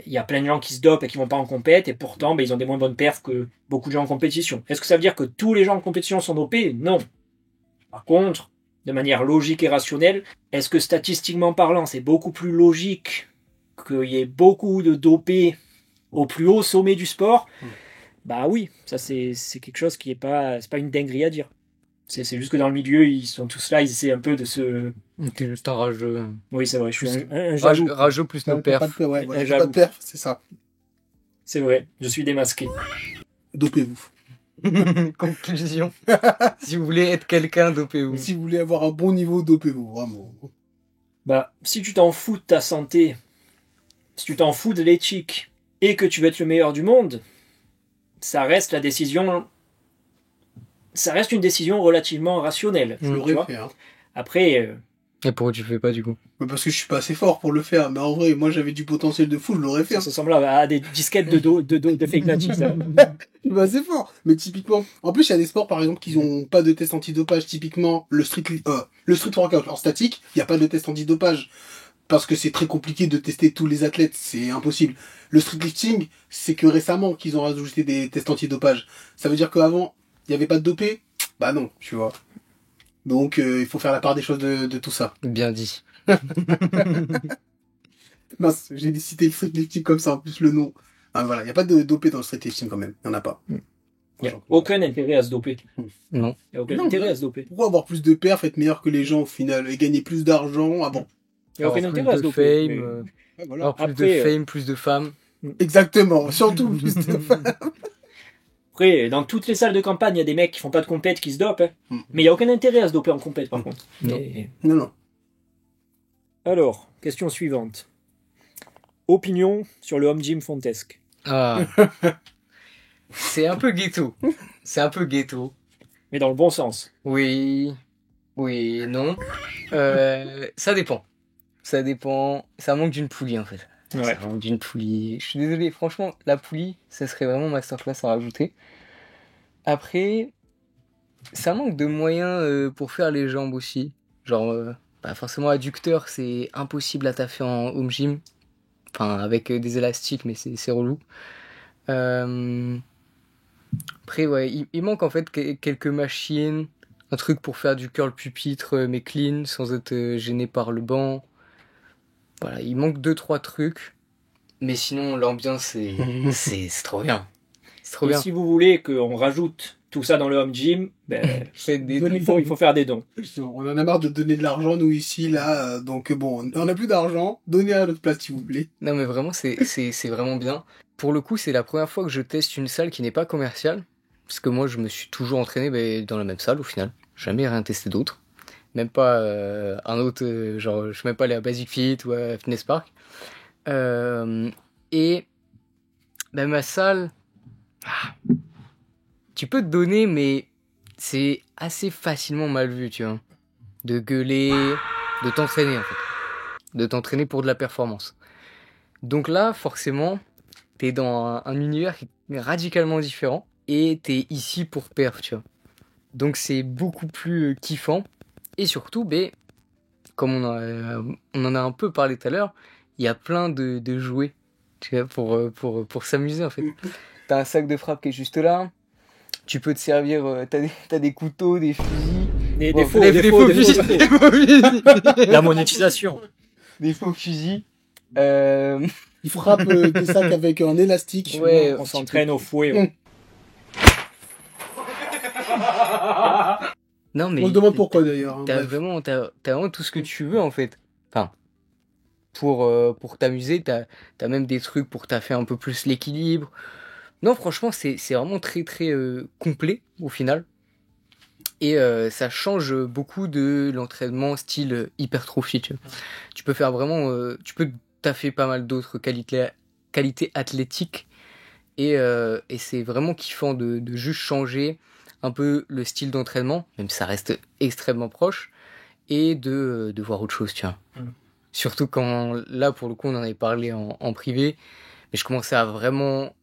il y a plein de gens qui se dopent et qui vont pas en compète, et pourtant ils ont des moins bonnes perfs que beaucoup de gens en compétition. Est-ce que ça veut dire que tous les gens en compétition sont dopés? Non. Par contre, de manière logique et rationnelle, est-ce que statistiquement parlant, c'est beaucoup plus logique qu'il y ait beaucoup de dopés au plus haut sommet du sport? Bah oui, ça c'est quelque chose qui est pas, c'est pas une dinguerie à dire. C'est juste que dans le milieu, ils sont tous là, ils essaient un peu de se... T'es juste un rageux. Oui, c'est vrai, je suis un jaloux. Rageux plus nos T'as pas perfs. de perf, ouais, voilà, t'as J'avoue. pas de perf, c'est ça. C'est vrai, je suis démasqué. Dopez-vous. Conclusion. Si vous voulez être quelqu'un, dopez-vous. Si vous voulez avoir un bon niveau, dopez-vous, vraiment. Bah, si tu t'en fous de ta santé, si tu t'en fous de l'éthique, et que tu veux être le meilleur du monde, ça reste une décision relativement rationnelle. Je tu l'aurais vois. fait, hein. Après, Et pourquoi tu le fais pas du coup? Mais parce que je suis pas assez fort pour le faire. Mais en vrai, moi j'avais du potentiel de fou, je l'aurais fait. ça ressemble à des disquettes de fake natif. Ça. Je suis pas assez fort. Mais typiquement, en plus il y a des sports par exemple qui ont pas de test antidopage. Typiquement le street workout en statique, il y a pas de test antidopage parce que c'est très compliqué de tester tous les athlètes, c'est impossible. Le street lifting, c'est que récemment qu'ils ont rajouté des tests antidopage. Ça veut dire qu'avant il y avait pas de dopé? Bah non, tu vois. Donc il faut faire la part des choses de tout ça. Bien dit. Mince, j'ai cité le street lifting comme ça, en plus le nom. Ah, voilà, il n'y a pas de dopé dans le street lifting quand même. Il n'y en a pas. Il n'y a aucun intérêt à se doper. Non. Il n'y a aucun Non, intérêt mais- à se doper. Pourquoi avoir plus de perfs, être meilleur que les gens au final et gagner plus d'argent? Ah bon. Il n'y a aucun Alors, plus intérêt à se de doper. fame, mais- Ouais, voilà. alors plus Après, de fame, plus de femmes. Exactement, surtout plus de Après, dans toutes les salles de campagne, il y a des mecs qui font pas de compète qui se dopent. Hein. Mm. Mais il n'y a aucun intérêt à se doper en compète, par contre. Non. Mais- Non, non. Alors, question suivante. Opinion sur le home gym Fontesque. Ah. C'est un peu ghetto. C'est un peu ghetto. Mais dans le bon sens. Oui. Oui, non. Ça dépend. Ça dépend. Ça manque d'une poulie en fait. Ouais. Ça manque d'une poulie. Je suis désolé, franchement, la poulie, ça serait vraiment masterclass à rajouter. Après, ça manque de moyens pour faire les jambes aussi. Genre, forcément, adducteur, c'est impossible à taffer en home gym. Enfin, avec des élastiques, mais c'est relou. Après, ouais, il manque en fait quelques machines. Un truc pour faire du curl pupitre, mais clean, sans être gêné par le banc. Voilà, il manque 2-3 trucs. Mais sinon, l'ambiance, c'est trop bien. C'est trop Et bien. si vous voulez qu'on rajoute tout ça dans le home gym, C'est des... il faut faire des dons. On en a marre de donner de l'argent, nous, ici, là. Donc, bon, on n'a plus d'argent. Donnez à notre place, s'il vous plaît. Non, mais vraiment, c'est vraiment bien. Pour le coup, c'est la première fois que je teste une salle qui n'est pas commerciale. Parce que moi, je me suis toujours entraîné dans la même salle, au final. Jamais rien testé d'autre. Même pas un autre, genre, je suis même pas allé à Basic Fit ou à Fitness Park. Et ma salle, tu peux te donner, mais c'est assez facilement mal vu, tu vois. De gueuler, de t'entraîner, en fait. De t'entraîner pour de la performance. Donc là, forcément, t'es dans un univers qui est radicalement différent et t'es ici pour perf, tu vois. Donc c'est beaucoup plus kiffant. Et surtout, comme on en a un peu parlé tout à l'heure, il y a plein de jouets, tu vois, pour s'amuser, en fait. T'as un sac de frappe qui est juste là. Tu peux te servir, t'as des couteaux, des fusils. Des Bon, faux, des faux fusils. fusils. Des faux fusils. La monétisation. Des faux fusils. Il frappe des sacs avec un élastique. Ouais, On s'entraîne au fouet. Ouais. Non, mais On se demande pourquoi, d'ailleurs. Hein, t'as bref. vraiment tout ce que tu veux, en fait. Enfin, pour t'amuser, t'as même des trucs pour taffer un peu plus l'équilibre. Non, franchement, c'est vraiment très, très complet, au final. Et ça change beaucoup de l'entraînement style hypertrophie, tu vois. Tu peux faire vraiment... tu peux taffer pas mal d'autres qualités athlétiques. Et c'est vraiment kiffant de juste changer un peu le style d'entraînement, même si ça reste extrêmement proche, et de voir autre chose, tu vois. Surtout quand, là, pour le coup, on en avait parlé en privé, mais je commençais à vraiment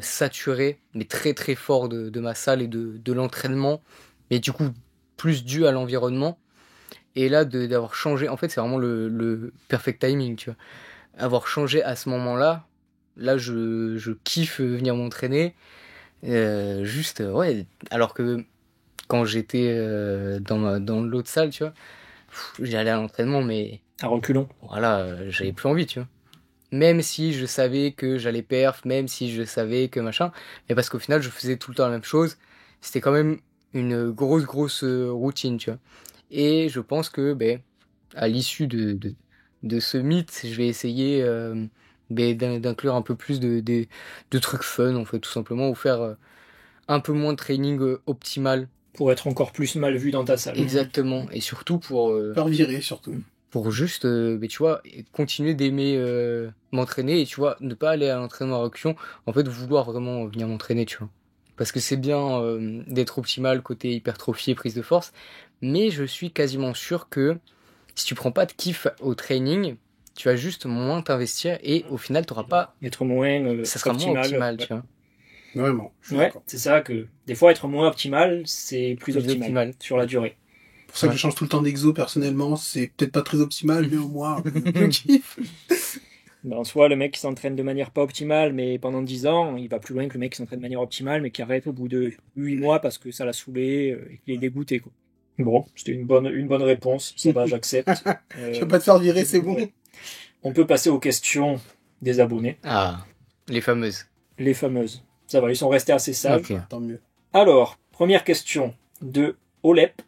saturer, mais très très fort de ma salle et de l'entraînement. Mais du coup, plus dû à l'environnement. Et là, d'avoir changé, en fait, c'est vraiment le perfect timing, tu vois. Avoir changé à ce moment-là, là, je kiffe venir m'entraîner. Ouais, alors que quand j'étais dans l'autre salle, tu vois, j'allais à l'entraînement, mais À reculons. voilà, j'avais plus envie, tu vois. Même si je savais que j'allais perf, même si je savais que machin, mais parce qu'au final, je faisais tout le temps la même chose. C'était quand même une grosse routine, tu vois. Et je pense que, ben, à l'issue de ce mythe, je vais essayer d'inclure un peu plus de trucs fun, en fait, tout simplement, ou faire un peu moins de training optimal. Pour être encore plus mal vu dans ta salle. Exactement. Et surtout Faire virer, surtout. pour juste, mais tu vois, continuer d'aimer m'entraîner et tu vois, ne pas aller à l'entraînement à reculons, en fait, vouloir vraiment venir m'entraîner, tu vois. Parce que c'est bien d'être optimal côté hypertrophie et prise de force, mais je suis quasiment sûr que si tu prends pas de kiff au training, tu vas juste moins t'investir et au final, tu n'auras pas. Être moins Ça sera moins optimal, tu vois. Vraiment, je suis Ouais, d'accord. c'est ça que des fois être moins optimal, c'est plus Plus optimal, optimal. sur la durée. C'est pour ça que Ouais. je change tout le temps d'exo, personnellement. C'est peut-être pas très optimal, mais au moins, je kiffe. Ben, en soi, le mec qui s'entraîne de manière pas optimale, mais pendant 10 ans, il va plus loin que le mec qui s'entraîne de manière optimale, mais qui arrête au bout de 8 mois parce que ça l'a saoulé et qu'il est dégoûté, quoi. Bon, c'était une bonne réponse, ça va, j'accepte. Je vais pas te faire virer, c'est bon. On peut passer aux questions des abonnés, Ah, les fameuses. les fameuses. Ça va, ils sont restés assez sages. Ok. Tant mieux. Alors, première question de Olep,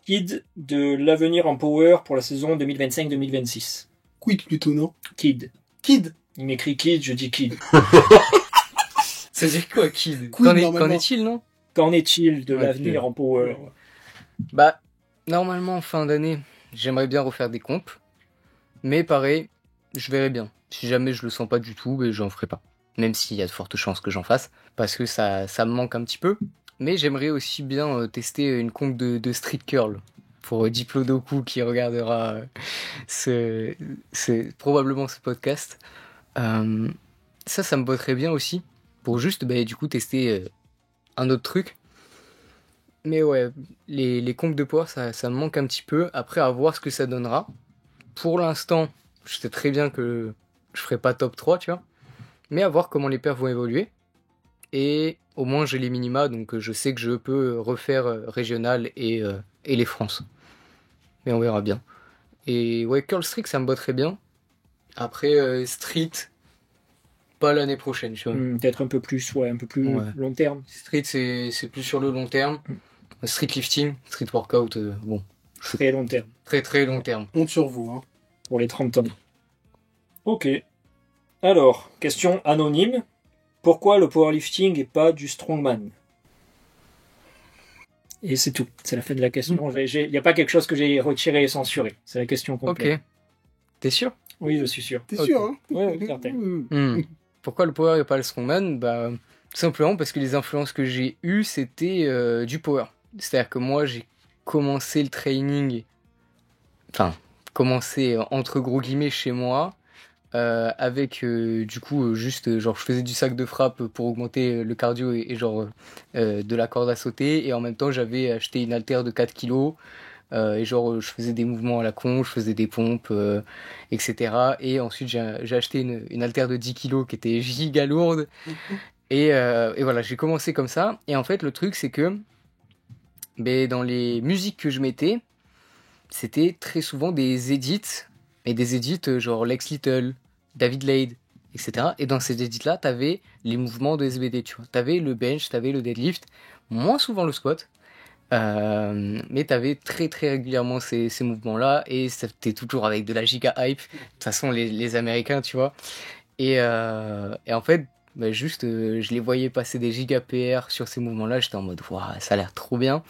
Kid de l'avenir en power pour la saison 2025-2026. Quid plutôt, non? Kid. Kid. Il m'écrit Kid, je dis Kid. Ça veut dire quoi, Kid? Quid, Qu'en normalement. est-il, non? Qu'en est-il de Ouais, l'avenir en power? Bah, normalement, en fin d'année, j'aimerais bien refaire des compes. Mais pareil, je verrai bien. Si jamais je le sens pas du tout, ben, j'en ferai pas. Même s'il y a de fortes chances que j'en fasse. Parce que ça me manque un petit peu. Mais j'aimerais aussi bien tester une comp de street curl. Pour Diplodocus qui regardera probablement ce podcast. Ça me botterait bien aussi. Pour juste, bah, du coup, tester un autre truc. Mais ouais, les comptes de power, ça me manque un petit peu. Après, à voir ce que ça donnera. Pour l'instant, je sais très bien que je ferai pas top 3, tu vois. Mais à voir comment les perfs vont évoluer. Et au moins, j'ai les minima, donc je sais que je peux refaire régional et les France. Mais on verra bien. Et ouais, curl streak, ça me botterait bien. Après, street, pas l'année prochaine, tu vois. Peut-être un peu plus Ouais. long terme. Street, c'est plus sur le long terme. Street lifting, street workout, bon, Très long terme. très très long terme. Honte sur vous, hein. Pour les 30 ans. Ok. Alors, question anonyme. Pourquoi le powerlifting et pas du strongman? Et c'est tout. C'est la fin de la question. Il n'y a pas quelque chose que j'ai retiré et censuré. C'est la question complète. Ok. T'es sûr? Oui, je suis sûr. T'es Ok. sûr, hein? Ouais, certain. Pourquoi le power et pas le strongman? Bah, tout simplement parce que les influences que j'ai eues, c'était du power. C'est-à-dire que moi, j'ai commencé le training, enfin, commencé entre gros guillemets chez moi, avec du coup, juste, genre, je faisais du sac de frappe pour augmenter le cardio et genre, de la corde à sauter. Et en même temps, j'avais acheté une haltère de 4 kilos. Et genre, je faisais des mouvements à la con, je faisais des pompes, etc. Et ensuite, j'ai acheté une haltère de 10 kilos qui était giga lourde. Et voilà, j'ai commencé comme ça. Et en fait, le truc, c'est que ben, dans les musiques que je mettais, c'était très souvent des edits. Et des edits genre Lex Little, David Lade, etc. Et dans ces edits-là, t'avais les mouvements de SBD, tu vois. T'avais le bench, t'avais le deadlift, moins souvent le squat. Mais t'avais très très régulièrement ces mouvements-là et c'était toujours avec de la giga hype. De toute façon, les Américains, tu vois. Et en fait, bah, juste, je les voyais passer des giga PR sur ces mouvements-là. J'étais en mode, waouh, ça a l'air trop bien.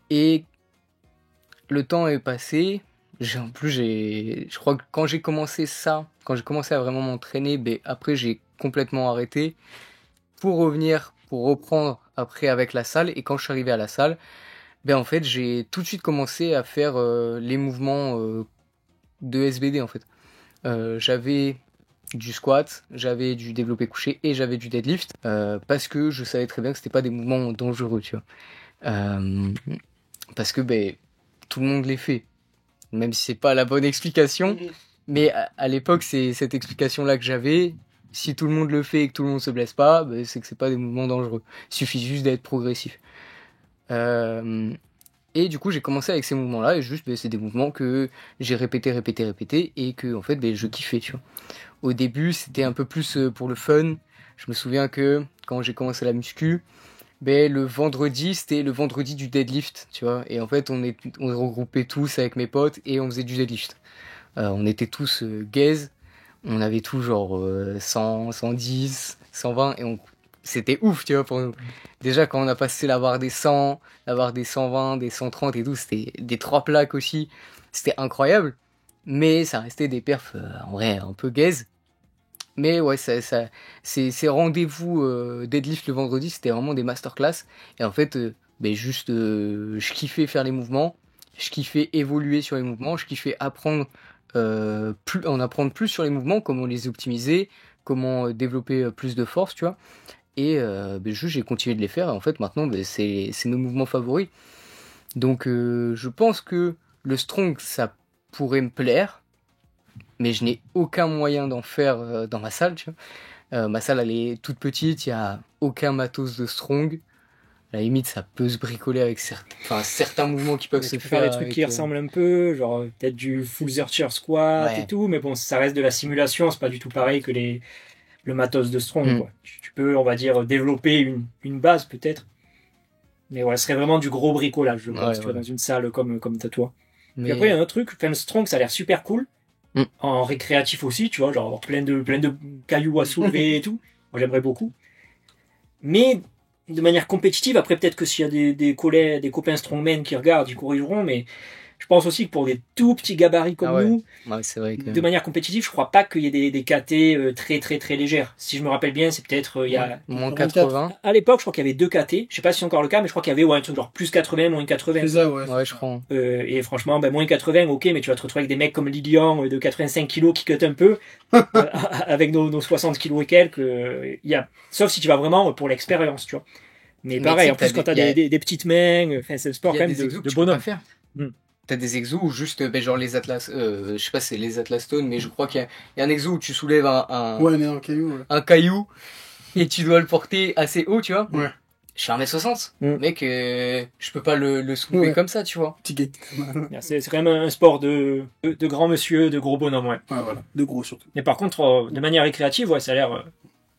Et le temps est passé. Je crois que quand j'ai commencé à vraiment m'entraîner, ben, après j'ai complètement arrêté pour reprendre après avec la salle. Et quand je suis arrivé à la salle, ben en fait j'ai tout de suite commencé à faire les mouvements de SBD en fait. J'avais du squat, j'avais du développé couché et j'avais du deadlift parce que je savais très bien que c'était pas des mouvements dangereux, tu vois. parce que tout le monde les fait. Même si c'est pas la bonne explication, mais à l'époque, c'est cette explication-là que j'avais. Si tout le monde le fait et que tout le monde se blesse pas, c'est que c'est pas des mouvements dangereux. Il suffit juste d'être progressif. Et du coup, j'ai commencé avec ces mouvements-là, et juste, c'est des mouvements que j'ai répété, et que, en fait, je kiffais, tu vois. Au début, c'était un peu plus pour le fun. Je me souviens que, quand j'ai commencé la muscu, le vendredi, c'était le vendredi du deadlift, tu vois. Et en fait, on regroupait tous avec mes potes, et on faisait du deadlift. On était tous gaze, on avait tous genre 100, 110, 120, et c'était ouf, tu vois, pour nous. Déjà, quand on a passé la barre des 100, la barre des 120, des 130 et tout, c'était des 3 plaques aussi. C'était incroyable. Mais ça restait des perfs, en vrai, un peu gaze. Mais ouais, ces rendez-vous deadlift le vendredi, c'était vraiment des masterclass. Et en fait, je kiffais faire les mouvements. Je kiffais évoluer sur les mouvements. Je kiffais en apprendre plus sur les mouvements, comment les optimiser, comment développer plus de force, tu vois. Et j'ai continué de les faire, et en fait maintenant c'est mes mouvements favoris. Donc je pense que le strong ça pourrait me plaire, mais je n'ai aucun moyen d'en faire dans ma salle, tu vois. Ma salle elle est toute petite, il n'y a aucun matos de strong. À la limite ça peut se bricoler avec certains mouvements qui peuvent se faire. Des trucs qui ressemblent un peu, genre peut-être du full Zercher squat et tout, mais bon ça reste de la simulation, c'est pas du tout pareil que le matos de strong, quoi. Tu peux, on va dire, développer une base, peut-être. Mais ouais, ce serait vraiment du gros bricolage, je pense, tu vois, dans une salle comme t'as toi. Mais... Puis après, il y a un autre truc, enfin, strong, ça a l'air super cool. En récréatif aussi, tu vois, genre avoir plein de cailloux à soulever et tout. Moi, j'aimerais beaucoup. Mais, de manière compétitive, après, peut-être que s'il y a des copains strongmen qui regardent, ils corrigeront, mais je pense aussi que pour des tout petits gabarits comme nous, c'est vrai que... de manière compétitive, je crois pas qu'il y ait des KT très très très légères. Si je me rappelle bien, c'est peut-être il y a moins 80. À l'époque, je crois qu'il y avait 2 KT. Je sais pas si c'est encore le cas, mais je crois qu'il y avait un truc genre plus 80, moins 80. C'est ça, ouais. Ouais, je crois. Et franchement, moins 80, ok, mais tu vas te retrouver avec des mecs comme Lilian de 85 kilos qui cut un peu, avec nos 60 kilos et quelques. Sauf si tu vas vraiment pour l'expérience, tu vois. Mais pareil, en plus quand t'as des petites mains, c'est le sport quand même de bonhomme. T'as des exos où juste, genre les Atlas, je sais pas si c'est les Atlas Stone, mais je crois qu'il y a un exo où tu soulèves un caillou. Ouais. Un caillou et tu dois le porter assez haut, tu vois. Ouais. Je suis 1m60. Mec, je peux pas le soulever comme ça, tu vois. Petit gars. C'est quand même un sport de grand monsieur, de gros bonhomme, ouais. Ouais, voilà. De gros surtout. Mais par contre, de manière récréative, ouais, ça a l'air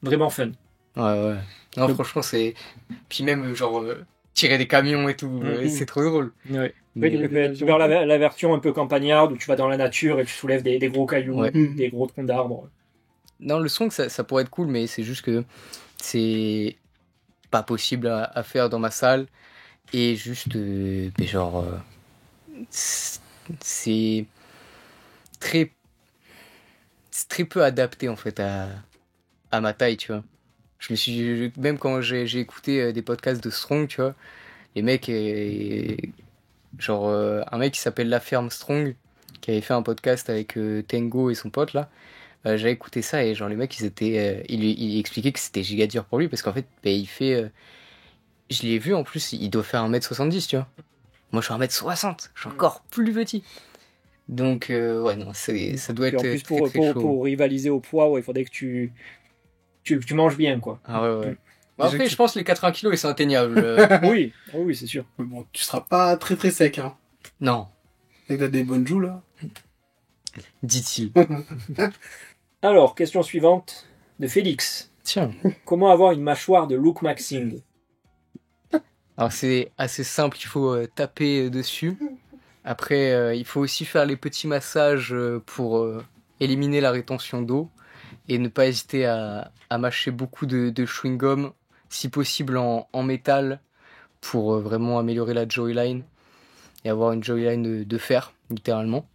vraiment fun. Ouais. Non, franchement, c'est... Puis même, genre, tirer des camions et tout, c'est trop drôle. Ouais. Oui, tu peux faire la version un peu campagnarde où tu vas dans la nature et tu soulèves des gros cailloux, des gros troncs d'arbres. Non, le son, ça pourrait être cool, mais c'est juste que c'est pas possible à faire dans ma salle. Et juste, c'est très peu adapté en fait à ma taille, tu vois. Même quand j'ai écouté des podcasts de Strong, tu vois, les mecs, un mec qui s'appelle La Ferme Strong, qui avait fait un podcast avec Tengo et son pote là, j'ai écouté ça et genre les mecs il expliquait que c'était giga dur pour lui parce qu'en fait il fait je l'ai vu en plus, il doit faire 1m70, tu vois. Moi je suis 1m60, je suis encore plus petit. Donc ça doit être en plus très chaud. Pour rivaliser au poids, il faudrait que tu manges bien, quoi. Ah ouais. Après, je pense que les 80 kilos, ils sont atteignables. Oui, c'est sûr. Mais bon, tu seras pas très très sec, hein. Non. Et que t'as des bonnes joues, là. Dit-il. Alors, question suivante de Félix. Tiens. Comment avoir une mâchoire de Luke Maxing? Alors, c'est assez simple, il faut taper dessus. Après, il faut aussi faire les petits massages pour éliminer la rétention d'eau. Et ne pas hésiter à mâcher beaucoup de chewing-gum, si possible en métal, pour vraiment améliorer la jawline et avoir une jawline de fer, littéralement.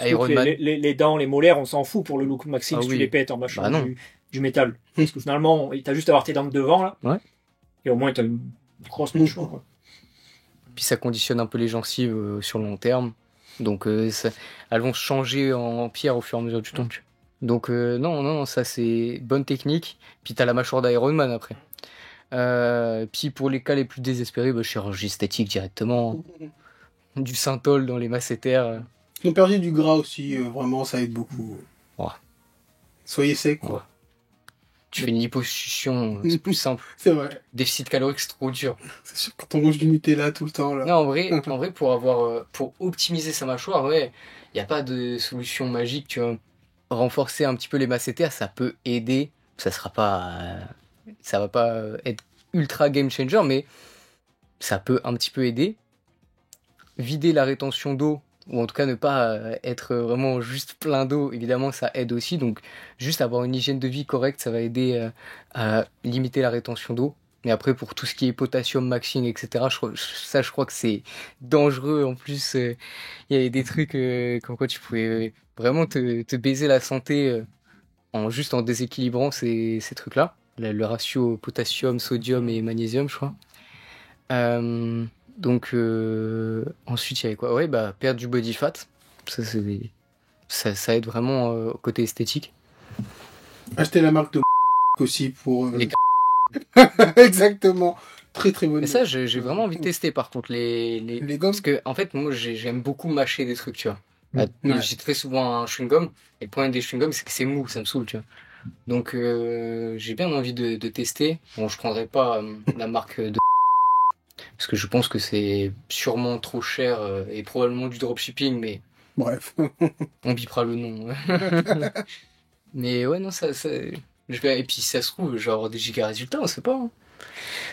Iron Man. Les dents, les molaires, on s'en fout pour le Luke Maxing si tu les pètes en mâchant du métal. Parce que finalement, t'as juste à avoir tes dents de devant, là. Ouais. Et au moins, t'as une grosse mâchoire, quoi. Puis ça conditionne un peu les gencives sur le long terme. Donc, elles vont changer en pierre au fur et à mesure du temps. Donc non, ça c'est bonne technique. Puis t'as la mâchoire d'Iron Man après. Puis pour les cas les plus désespérés, chirurgie esthétique directement. du synthol dans les masséters. Ils ont perdu du gras aussi, vraiment, ça aide beaucoup. Ouais. Soyez sec, quoi. Ouais. Tu fais une liposuction, c'est plus simple. C'est vrai. Déficit calorique, c'est trop dur. C'est sûr, quand on mange du Nutella tout le temps, là. Non, en vrai, pour optimiser sa mâchoire, ouais, il n'y a pas de solution magique, tu vois. Renforcer un petit peu les masséters, ça peut aider. Ça va pas être ultra game changer, mais ça peut un petit peu aider. Vider la rétention d'eau, ou en tout cas ne pas être vraiment juste plein d'eau, évidemment, ça aide aussi. Donc, juste avoir une hygiène de vie correcte, ça va aider à limiter la rétention d'eau. Mais après, pour tout ce qui est potassium, maxing, etc., je crois que c'est dangereux. En plus, il y avait des trucs comme quoi tu pouvais vraiment te baiser la santé juste en déséquilibrant ces trucs-là. Le ratio potassium, sodium et magnésium, je crois. Donc, ensuite, il y avait quoi? Ouais, bah, perdre du body fat. Ça aide vraiment au côté esthétique. Acheter la marque de aussi pour... Les Exactement. Très très bonne. Mais ça, j'ai vraiment envie de tester par contre les gommes. parce que en fait, moi, j'aime beaucoup mâcher des trucs, tu vois. Ouais. J'ai très souvent un chewing-gum. Et le problème des chewing-gums, c'est que c'est mou, ça me saoule, tu vois. Donc, j'ai bien envie de tester. Bon, je prendrai pas la marque de parce que je pense que c'est sûrement trop cher et probablement du dropshipping, mais Bref. on bipera le nom. Mais ouais, non, je vais... Et puis, ça se trouve, genre des giga résultats, on sait pas. Hein.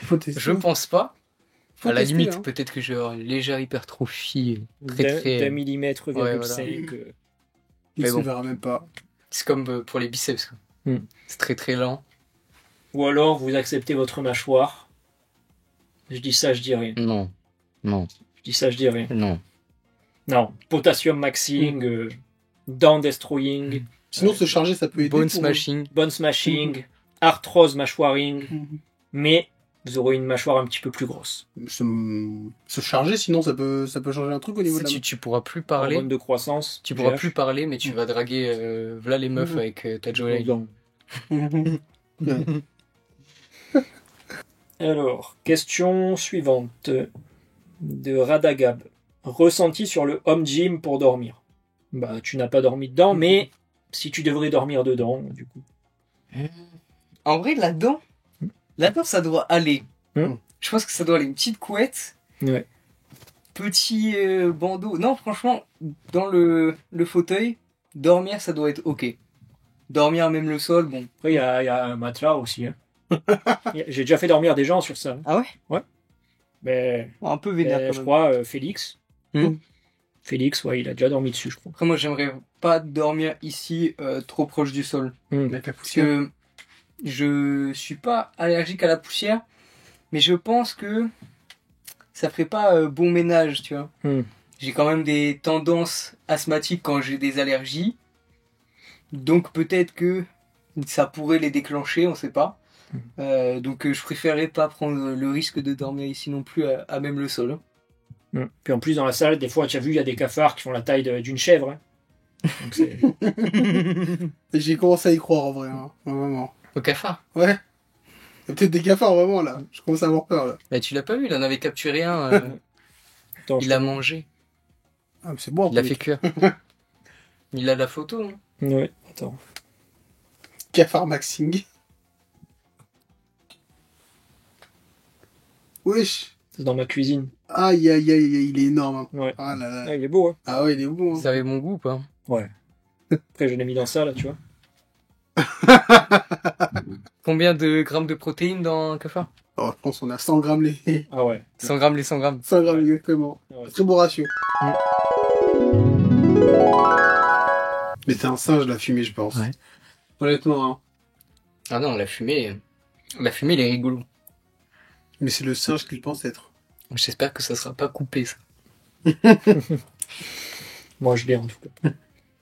Faut tester. Je pense pas. Faut À la tester, limite, hein. peut-être que j'ai une légère hypertrophie. D'un millimètre, Ouais, 0,5. Il Mais se bon. verra même pas. C'est comme pour les biceps. Quoi. Hmm. C'est très très lent. Ou alors, vous acceptez votre mâchoire. Je dis ça, je dis rien. Non. Je dis ça, je dis rien. Non. Non. Potassium maxing, down destroying, Sinon, se charger, ça peut aider. Bone pour- smashing. bone smashing, arthrose mâchoiring. Mhm. Mais vous aurez une mâchoire un petit peu plus grosse. Se charger, sinon, ça peut changer un truc au niveau de la Tu pourras plus parler. Hormone de croissance. Tu pourras GH. plus parler, mais tu vas draguer v'là les meufs Mhm. avec ta jawline. Ouais. Alors, question suivante de Radagab. Ressenti sur le home gym pour dormir. Bah, tu n'as pas dormi dedans, mais si tu devrais dormir dedans, du coup. En vrai, là-dedans, ça doit aller. Hmm. Je pense que ça doit aller. Une petite couette, Ouais. petit bandeau. Non, franchement, dans le fauteuil, dormir, ça doit être ok. Dormir même le sol, bon. Après, il y a un matelas aussi. Hein. J'ai déjà fait dormir des gens sur ça. Ah ouais? Ouais. Mais, Un peu vénère quand je même. crois, Félix. Hmm. Félix, ouais, il a déjà dormi dessus, je crois. Après, moi, j'aimerais pas dormir ici, trop proche du sol. Avec la Parce poussière. que je suis pas allergique à la poussière, mais je pense que ça ferait pas bon ménage, tu vois. Hmm. J'ai quand même des tendances asthmatiques quand j'ai des allergies. Donc peut-être que ça pourrait les déclencher, on sait pas. Donc je préférerais pas prendre le risque de dormir ici non plus à même le sol. Hein. Puis en plus, dans la salle, des fois, tu as vu, il y a des cafards qui font la taille d'une chèvre. Hein. Donc, c'est- J'ai commencé à y croire, en vrai. Hein. Vraiment. Au cafard. Ouais. Il y a peut-être des cafards, vraiment, là. Je commence à avoir peur, là. Bah tu l'as pas vu, il en avait capturé un. Attends, Il l'a mangé. Ah, mais c'est bon. Il l'a fait cuire. Il a la photo. Hein. Ouais, attends. Cafard maxing. Wesh. C'est dans ma cuisine. Aïe, aïe, aïe, aïe, il est énorme. Hein. Ouais. Ah là là. Ah, il est beau, hein. Ah ouais, il est bon. Vous Hein. savez mon goût ou pas? Ouais. Après, je l'ai mis dans ça, là, tu vois. Combien de grammes de protéines dans un cafard? Oh, je pense qu'on a 100 grammes les... Ah ouais. 100 grammes les 100 grammes. 100 grammes exactement. Ouais. Très bon ratio. Mais t'es un singe, la fumée, je pense. Ouais. Honnêtement, hein. Ah non, la fumée, il est rigolo. Mais c'est le singe qu'il pense être. J'espère que ça sera pas coupé, ça. Moi, je l'ai, en tout cas.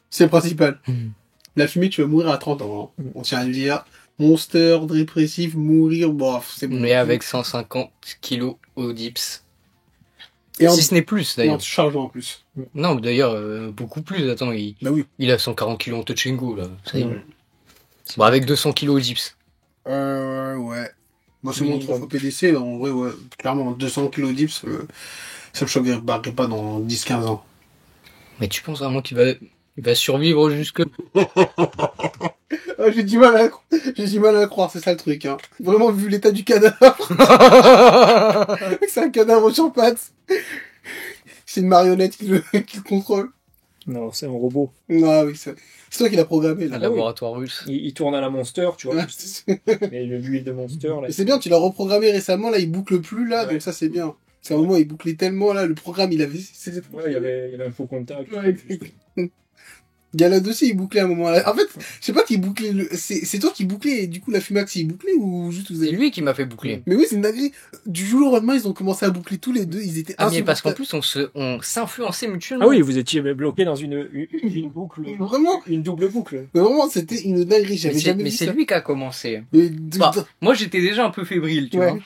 C'est le principal. Mhm. La fumée, tu vas mourir à 30 ans. Hein. Mhm. On tient à le dire. Monster, dépressif, mourir, bof, c'est bon. Mais avec 150 kilos au dips. Et en, Si ce n'est plus, et en d'ailleurs. te chargeant en plus. Non, d'ailleurs, beaucoup plus. Attends, Bah oui. il a 140 kilos en touch and go, là. Ça y est. Ouais. Bon, avec 200 kilos au dips. Ouais. Moi, c'est mon Minimum. trop PDC. En vrai, ouais. Clairement, 200 kg dips, Ça me choquerait pas dans 10-15 ans. Mais tu penses vraiment qu'il va survivre jusque... Ah, j'ai du mal à le croire, c'est ça le truc, hein. Vraiment, vu l'état du cadavre. C'est un cadavre sur pattes. C'est une marionnette qui le contrôle. Non, c'est un robot. Non, oui, c'est toi qui l'as programmé, Un là. laboratoire russe. Il tourne à la Monster, tu vois. Ouais, c'est- Mais l'huile de Monster, là. Mais c'est bien, tu l'as reprogrammé récemment, là, il boucle plus, là, Ouais. donc ça, c'est bien. C'est un moment, il bouclait tellement, là, le programme, il avait... Ouais, il y avait un faux contact. Ouais. Galad aussi, il bouclait à un moment. En fait, je sais pas qui bouclait c'est toi qui bouclais, et du coup, la Fumax, il bouclait, ou juste vous C'est avez... lui qui m'a fait boucler. Mais oui, c'est une dinguerie. Du jour au lendemain, ils ont commencé à boucler tous les deux, ils étaient Ah mais parce qu'en insupportables. plus on s'influençait mutuellement. Ah oui, vous étiez bloqué dans une boucle. Vraiment, Une double boucle. mais vraiment, c'était une dinguerie, j'avais jamais Mais vu c'est ça. lui qui a commencé. Mais Bah, moi j'étais déjà un peu fébrile, tu Ouais. vois.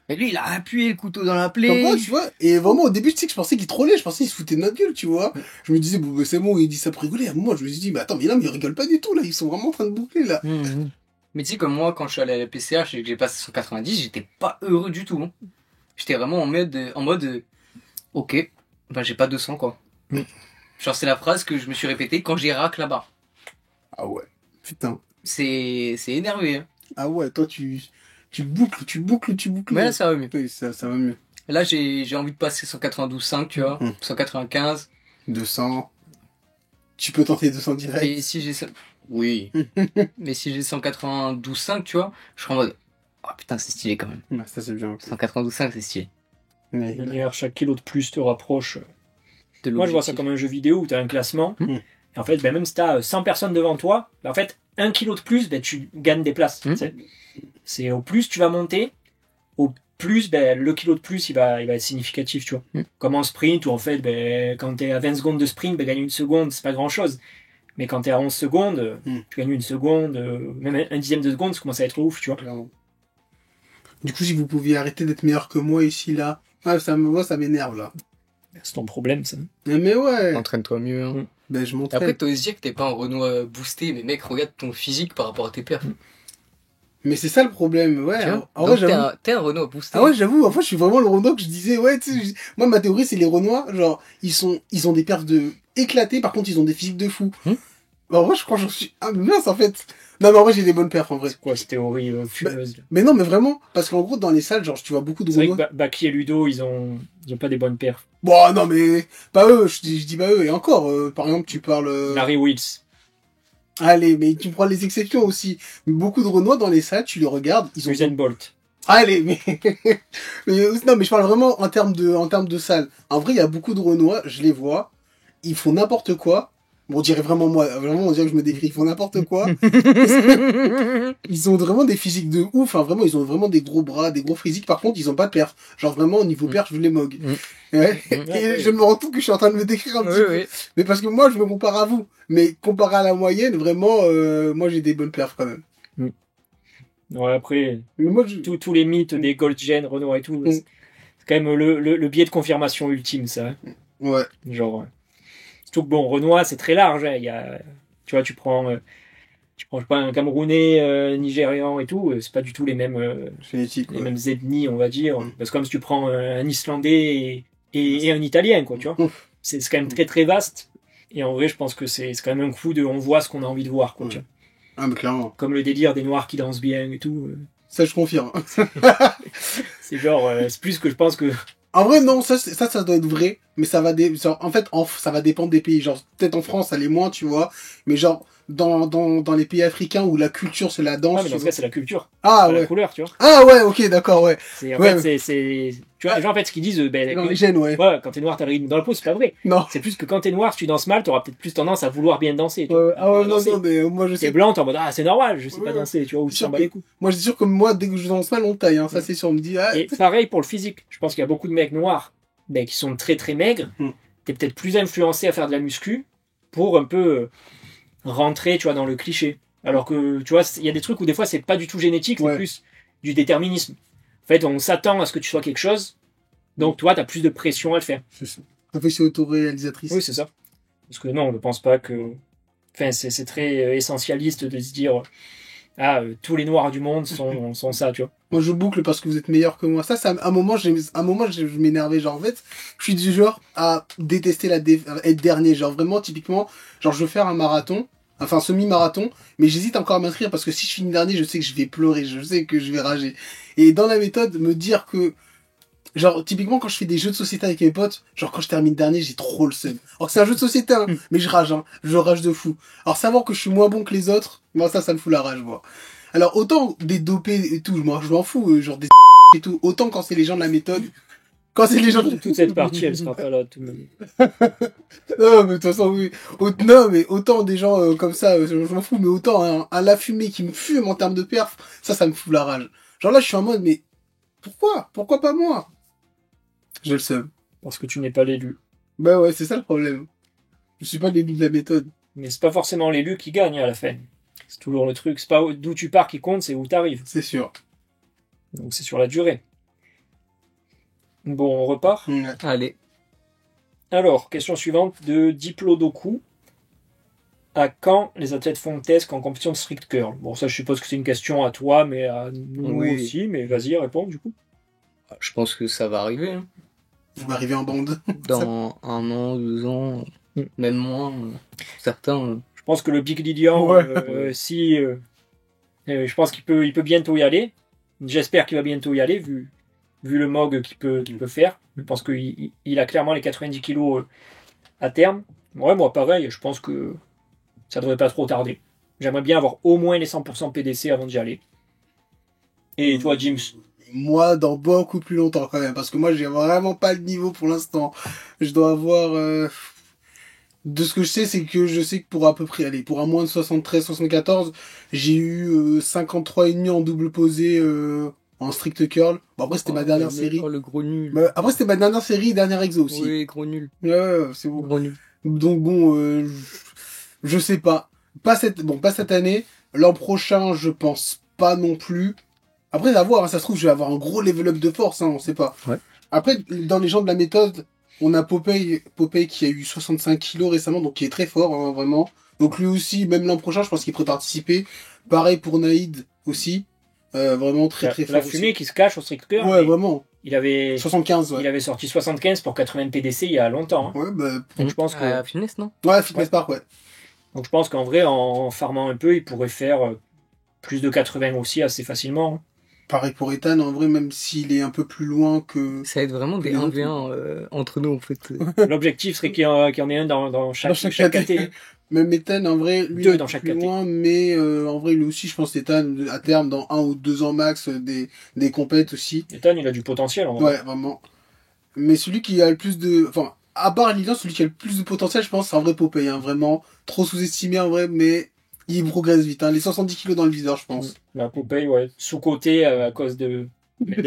Et lui il a appuyé le couteau dans la Comme plaie. moi, tu vois, et vraiment, au début, tu sais que je pensais qu'il trollait, je pensais qu'il se foutait de notre gueule, tu vois. Je me disais, bon, bah, c'est bon, il dit ça pour rigoler. À un moment, je me suis dit, mais attends, mais là, mais ils rigolent pas du tout, là, ils sont vraiment en train de boucler, là. Mhm. Mais tu sais comme moi quand je suis allé à la PCH et que j'ai passé 190, j'étais pas heureux du tout. Hein. J'étais vraiment en mode ok, ben j'ai pas 200 quoi. Genre c'est la phrase que je me suis répétée quand j'ai rack là-bas. Ah ouais, putain. C'est énervé. Hein. Ah ouais, toi, tu boucles. Mais là ça va mieux. Oui, ça va mieux. Là j'ai envie de passer 192,5 tu vois, 195. 200. Tu peux tenter 200 direct. Et si j'ai ça... Oui. Mais si j'ai 192,5 tu vois, je serai en mode oh putain c'est stylé quand même. Ouais, ça, c'est bien. 192,5 c'est stylé. Mais... Derrière, chaque kilo de plus te rapproche. De Moi, je vois ça l'objectif. comme un jeu vidéo où tu as un classement. Et en fait, ben, même si tu as 100 personnes devant toi, ben, en fait, 1 kilo de plus, ben, tu gagnes des places. C'est au plus tu vas monter, au plus ben, le kilo de plus il va être significatif. Tu vois. Comme en sprint où en fait, ben, quand tu es à 20 secondes de sprint, ben, gagner 1 seconde, c'est pas grand chose. Mais quand tu es à 11 secondes, tu gagnes 1 seconde, même un dixième de seconde, ça commence à être ouf. Tu vois. Clairement. Du coup, si vous pouviez arrêter d'être meilleur que moi ici, là, ouais, moi, ça m'énerve, là. C'est ton problème, ça. Mais ouais, Entraîne-toi mieux. Hein. ben, je Après, m'entraîne. t'oses dire que t'es pas un Renoir boosté, mais mec, regarde ton physique par rapport à tes perfs. Mais c'est ça le problème, ouais. Tu vois En vrai, Donc, j'avoue. t'es un Renoir boosté. Ah ouais, j'avoue, en fait, je suis vraiment le Renoir que je disais, ouais, tu sais, moi, ma théorie, c'est les Renois, genre, ils ont des perfs de éclatés, par contre, ils ont des physiques de fou. Bah, en vrai, je crois que j'en suis, ah, mais mince, en fait. Non, mais en vrai, j'ai des bonnes perfs, en vrai. C'est quoi cette théorie fumeuse là Mais non, mais vraiment, parce qu'en gros, dans les salles, genre, tu vois beaucoup de C'est vrai Renois. que Baki et Ludo, ils ont pas des bonnes perfs. Bon, non, mais, pas eux, je dis pas eux, et encore, par exemple, tu parles, Larry Wills. allez, mais tu prends les exceptions aussi. Beaucoup de Renois dans les salles, tu les regardes, ils ont... Usain Bolt. Allez, non, mais je parle vraiment en termes de salle. En vrai, il y a beaucoup de Renois, je les vois, ils font n'importe quoi. Bon, on dirait vraiment moi, vraiment, on dirait que je me décris, ils font n'importe quoi. Ils ont vraiment des physiques de ouf, hein, vraiment, ils ont vraiment des gros bras, des gros physiques. Par contre, ils ont pas de perf. Genre vraiment, au niveau perf, je les mogue. Ouais. Et je me rends compte que je suis en train de me décrire un petit peu. Oui. Mais parce que moi, je me compare à vous. Mais comparé à la moyenne, vraiment, moi, j'ai des bonnes perfs quand même. Ouais, après, Mais moi, tous les mythes des Goldgen, Renoir et tout, c'est quand même le biais de confirmation ultime, ça. Hein. ouais. Genre, surtout que bon, Renoir, c'est très large. Hein. Il y a, tu vois, tu prends je sais pas, un Camerounais, Nigérian et tout, c'est pas du tout les mêmes Génétique, les ouais. mêmes ethnies, on va dire. Parce que comme si tu prends un Islandais et un Italien, quoi, tu vois. C'est quand même très très vaste. Et en vrai, je pense que c'est quand même un coup de on voit ce qu'on a envie de voir, quoi, tu vois. Ah, mais clairement. Comme le délire des Noirs qui dansent bien et tout. Ça, je confirme. C'est genre, c'est plus que je pense que. En vrai, non, ça doit être vrai, mais ça va en fait, ça va dépendre des pays. Genre, peut-être en France, ça l'est moins, tu vois, mais genre, dans les pays africains où la culture, c'est la danse. Ah, mais dans ce cas, c'est la culture. Ah, Pas ouais. la couleur, tu vois. Ah, ouais, ok, d'accord, ouais. C'est, en Ouais, fait, c'est, tu vois, les gens, en fait, ce qu'ils disent, ben, Dans les gènes, ouais. ouais, quand t'es noir, t'as le rythme dans le pot, c'est pas vrai. Non. C'est plus que quand t'es noir, si tu danses mal, t'auras peut-être plus tendance à vouloir bien danser. Tu Ouais, vois. ouais. Ah, ouais, non, Danser. non, mais moi, je T'es sais. blanc, t'es en mode, ah, c'est normal, je sais pas Ouais. danser, tu vois, ou tu Sûr t'en bats que- les coups. Moi, je suis sûr que moi, dès que je danse mal, on taille, hein. Ça, c'est sûr. On me dit, ah, Et pareil pour le physique. Je pense qu'il y a beaucoup de mecs noirs, ben, qui sont très très maigres. T'es peut-être plus influencé à faire de la muscu pour un peu rentrer, tu vois, dans le cliché. Alors que, tu vois, il y a des trucs où des fois c'est pas du tout génétique, c'est Ouais. plus du déterminisme. En fait, on s'attend à ce que tu sois quelque chose, donc toi, t'as plus de pression à le faire. c'est ça. Ça fait c'est autoréalisatrice. Oui, c'est ça. Parce que non, je pense pas que. Enfin, c'est très essentialiste de se dire tous les noirs du monde sont ça, tu vois. Moi, je boucle parce que vous êtes meilleur que moi. Ça, à un moment, je m'énervais. Genre, en fait, je suis du genre à détester être dernier. Genre, vraiment, typiquement, genre, je veux faire un marathon, enfin, un semi-marathon, mais j'hésite encore à m'inscrire parce que si je finis dernier, je sais que je vais pleurer, je sais que je vais rager. Et dans la méthode, me dire que, genre, typiquement, quand je fais des jeux de société avec mes potes, genre, quand je termine dernier, j'ai trop le seum. Alors que c'est un jeu de société, hein, mais je rage, hein. Je rage de fou. Alors, savoir que je suis moins bon que les autres, moi, ça me fout la rage, moi. Alors, autant des dopés et tout, je m'en fous, genre des et tout, autant quand c'est les gens de la méthode, quand c'est les gens de... Toute cette partie, elle sera pas là. Tout le monde. Non, mais de toute façon, oui. Non, mais autant des gens comme ça, je m'en fous, mais autant un la fumée qui me fume en termes de perf, ça me fout la rage. Genre là, je suis en mode, mais pourquoi? Pourquoi pas moi? J'ai le seum. Parce que tu n'es pas l'élu. Bah ouais, c'est ça le problème. Je suis pas l'élu de la méthode. Mais c'est pas forcément l'élu qui gagne à la fin. C'est toujours le truc. C'est pas d'où tu pars qui compte, c'est où t'arrives. C'est sûr. Donc c'est sur la durée. Bon, on repart. Ouais. Allez. Alors, question suivante de Diplodocus. À quand les athlètes font test en compétition de strict curl? Bon, ça, je suppose que c'est une question à toi, mais à nous Oui. aussi. Mais vas-y, réponds du coup. Je pense que ça va arriver. Hein. Vous m'arrivez en bande. Dans 1 an, 2 ans, même moins. Certains. Je pense que le Big Lilian, Ouais. je pense qu'il peut bientôt y aller. J'espère qu'il va bientôt y aller, vu le MOG qu'il peut faire. Je pense qu'il a clairement les 90 kilos à terme. Ouais, moi pareil, je pense que ça devrait pas trop tarder. J'aimerais bien avoir au moins les 100% PDC avant d'y aller. Et toi, James? Moi, dans beaucoup plus longtemps quand même, parce que moi, j'ai vraiment pas le niveau pour l'instant. Je dois avoir... De ce que je sais, c'est que je sais que pour à peu près, allez, pour un moins de 73-74, j'ai eu 53,5 en double posé en strict curl. Bon, après, c'était ma dernière série. Oh, le gros nul. Mais après, c'était ma dernière série, dernière exo aussi. Oui, gros nul. Ouais, c'est bon. Gros nul. Donc bon, je sais pas. Pas cette année. L'an prochain, je pense pas non plus. Après, à voir, hein, ça se trouve, je vais avoir un gros level up de force, hein, on sait pas. Ouais. Après, dans les gens de la méthode, on a Popeye qui a eu 65 kilos récemment, donc qui est très fort, hein, vraiment. Donc lui aussi, même l'an prochain, je pense qu'il pourrait participer. Pareil pour Naïd aussi. Vraiment très très fort La fumée qui se cache au strict curl. Ouais, vraiment. Il avait 75, ouais. Il avait sorti 75 pour 80 PDC il y a longtemps. Hein. Ouais, bah... Donc je pense que... Fitness, non? Ouais, Fitness Park, ouais. Donc je pense qu'en vrai, en farmant un peu, il pourrait faire plus de 80 aussi assez facilement. Hein. Pareil pour Ethan, en vrai, même s'il est un peu plus loin que... Ça va être vraiment des 1v1 entre nous, en fait. L'objectif serait qu'il y en ait un dans chaque caté. Même Ethan, en vrai, lui, Deux il est dans chaque plus caté. loin, mais en vrai, lui aussi, je pense Ethan, à terme, dans 1 ou 2 ans max, des compètes aussi. Ethan, il a du potentiel. En vrai. Ouais, vraiment. Mais celui qui a le plus de... Enfin, à part Lilian, celui qui a le plus de potentiel, je pense, c'est un vrai Popeye, hein, vraiment. Trop sous-estimé, en vrai, mais il progresse vite, hein. Les 70 kilos dans le viseur, je pense. La Popeye, ouais, sous-côté à cause de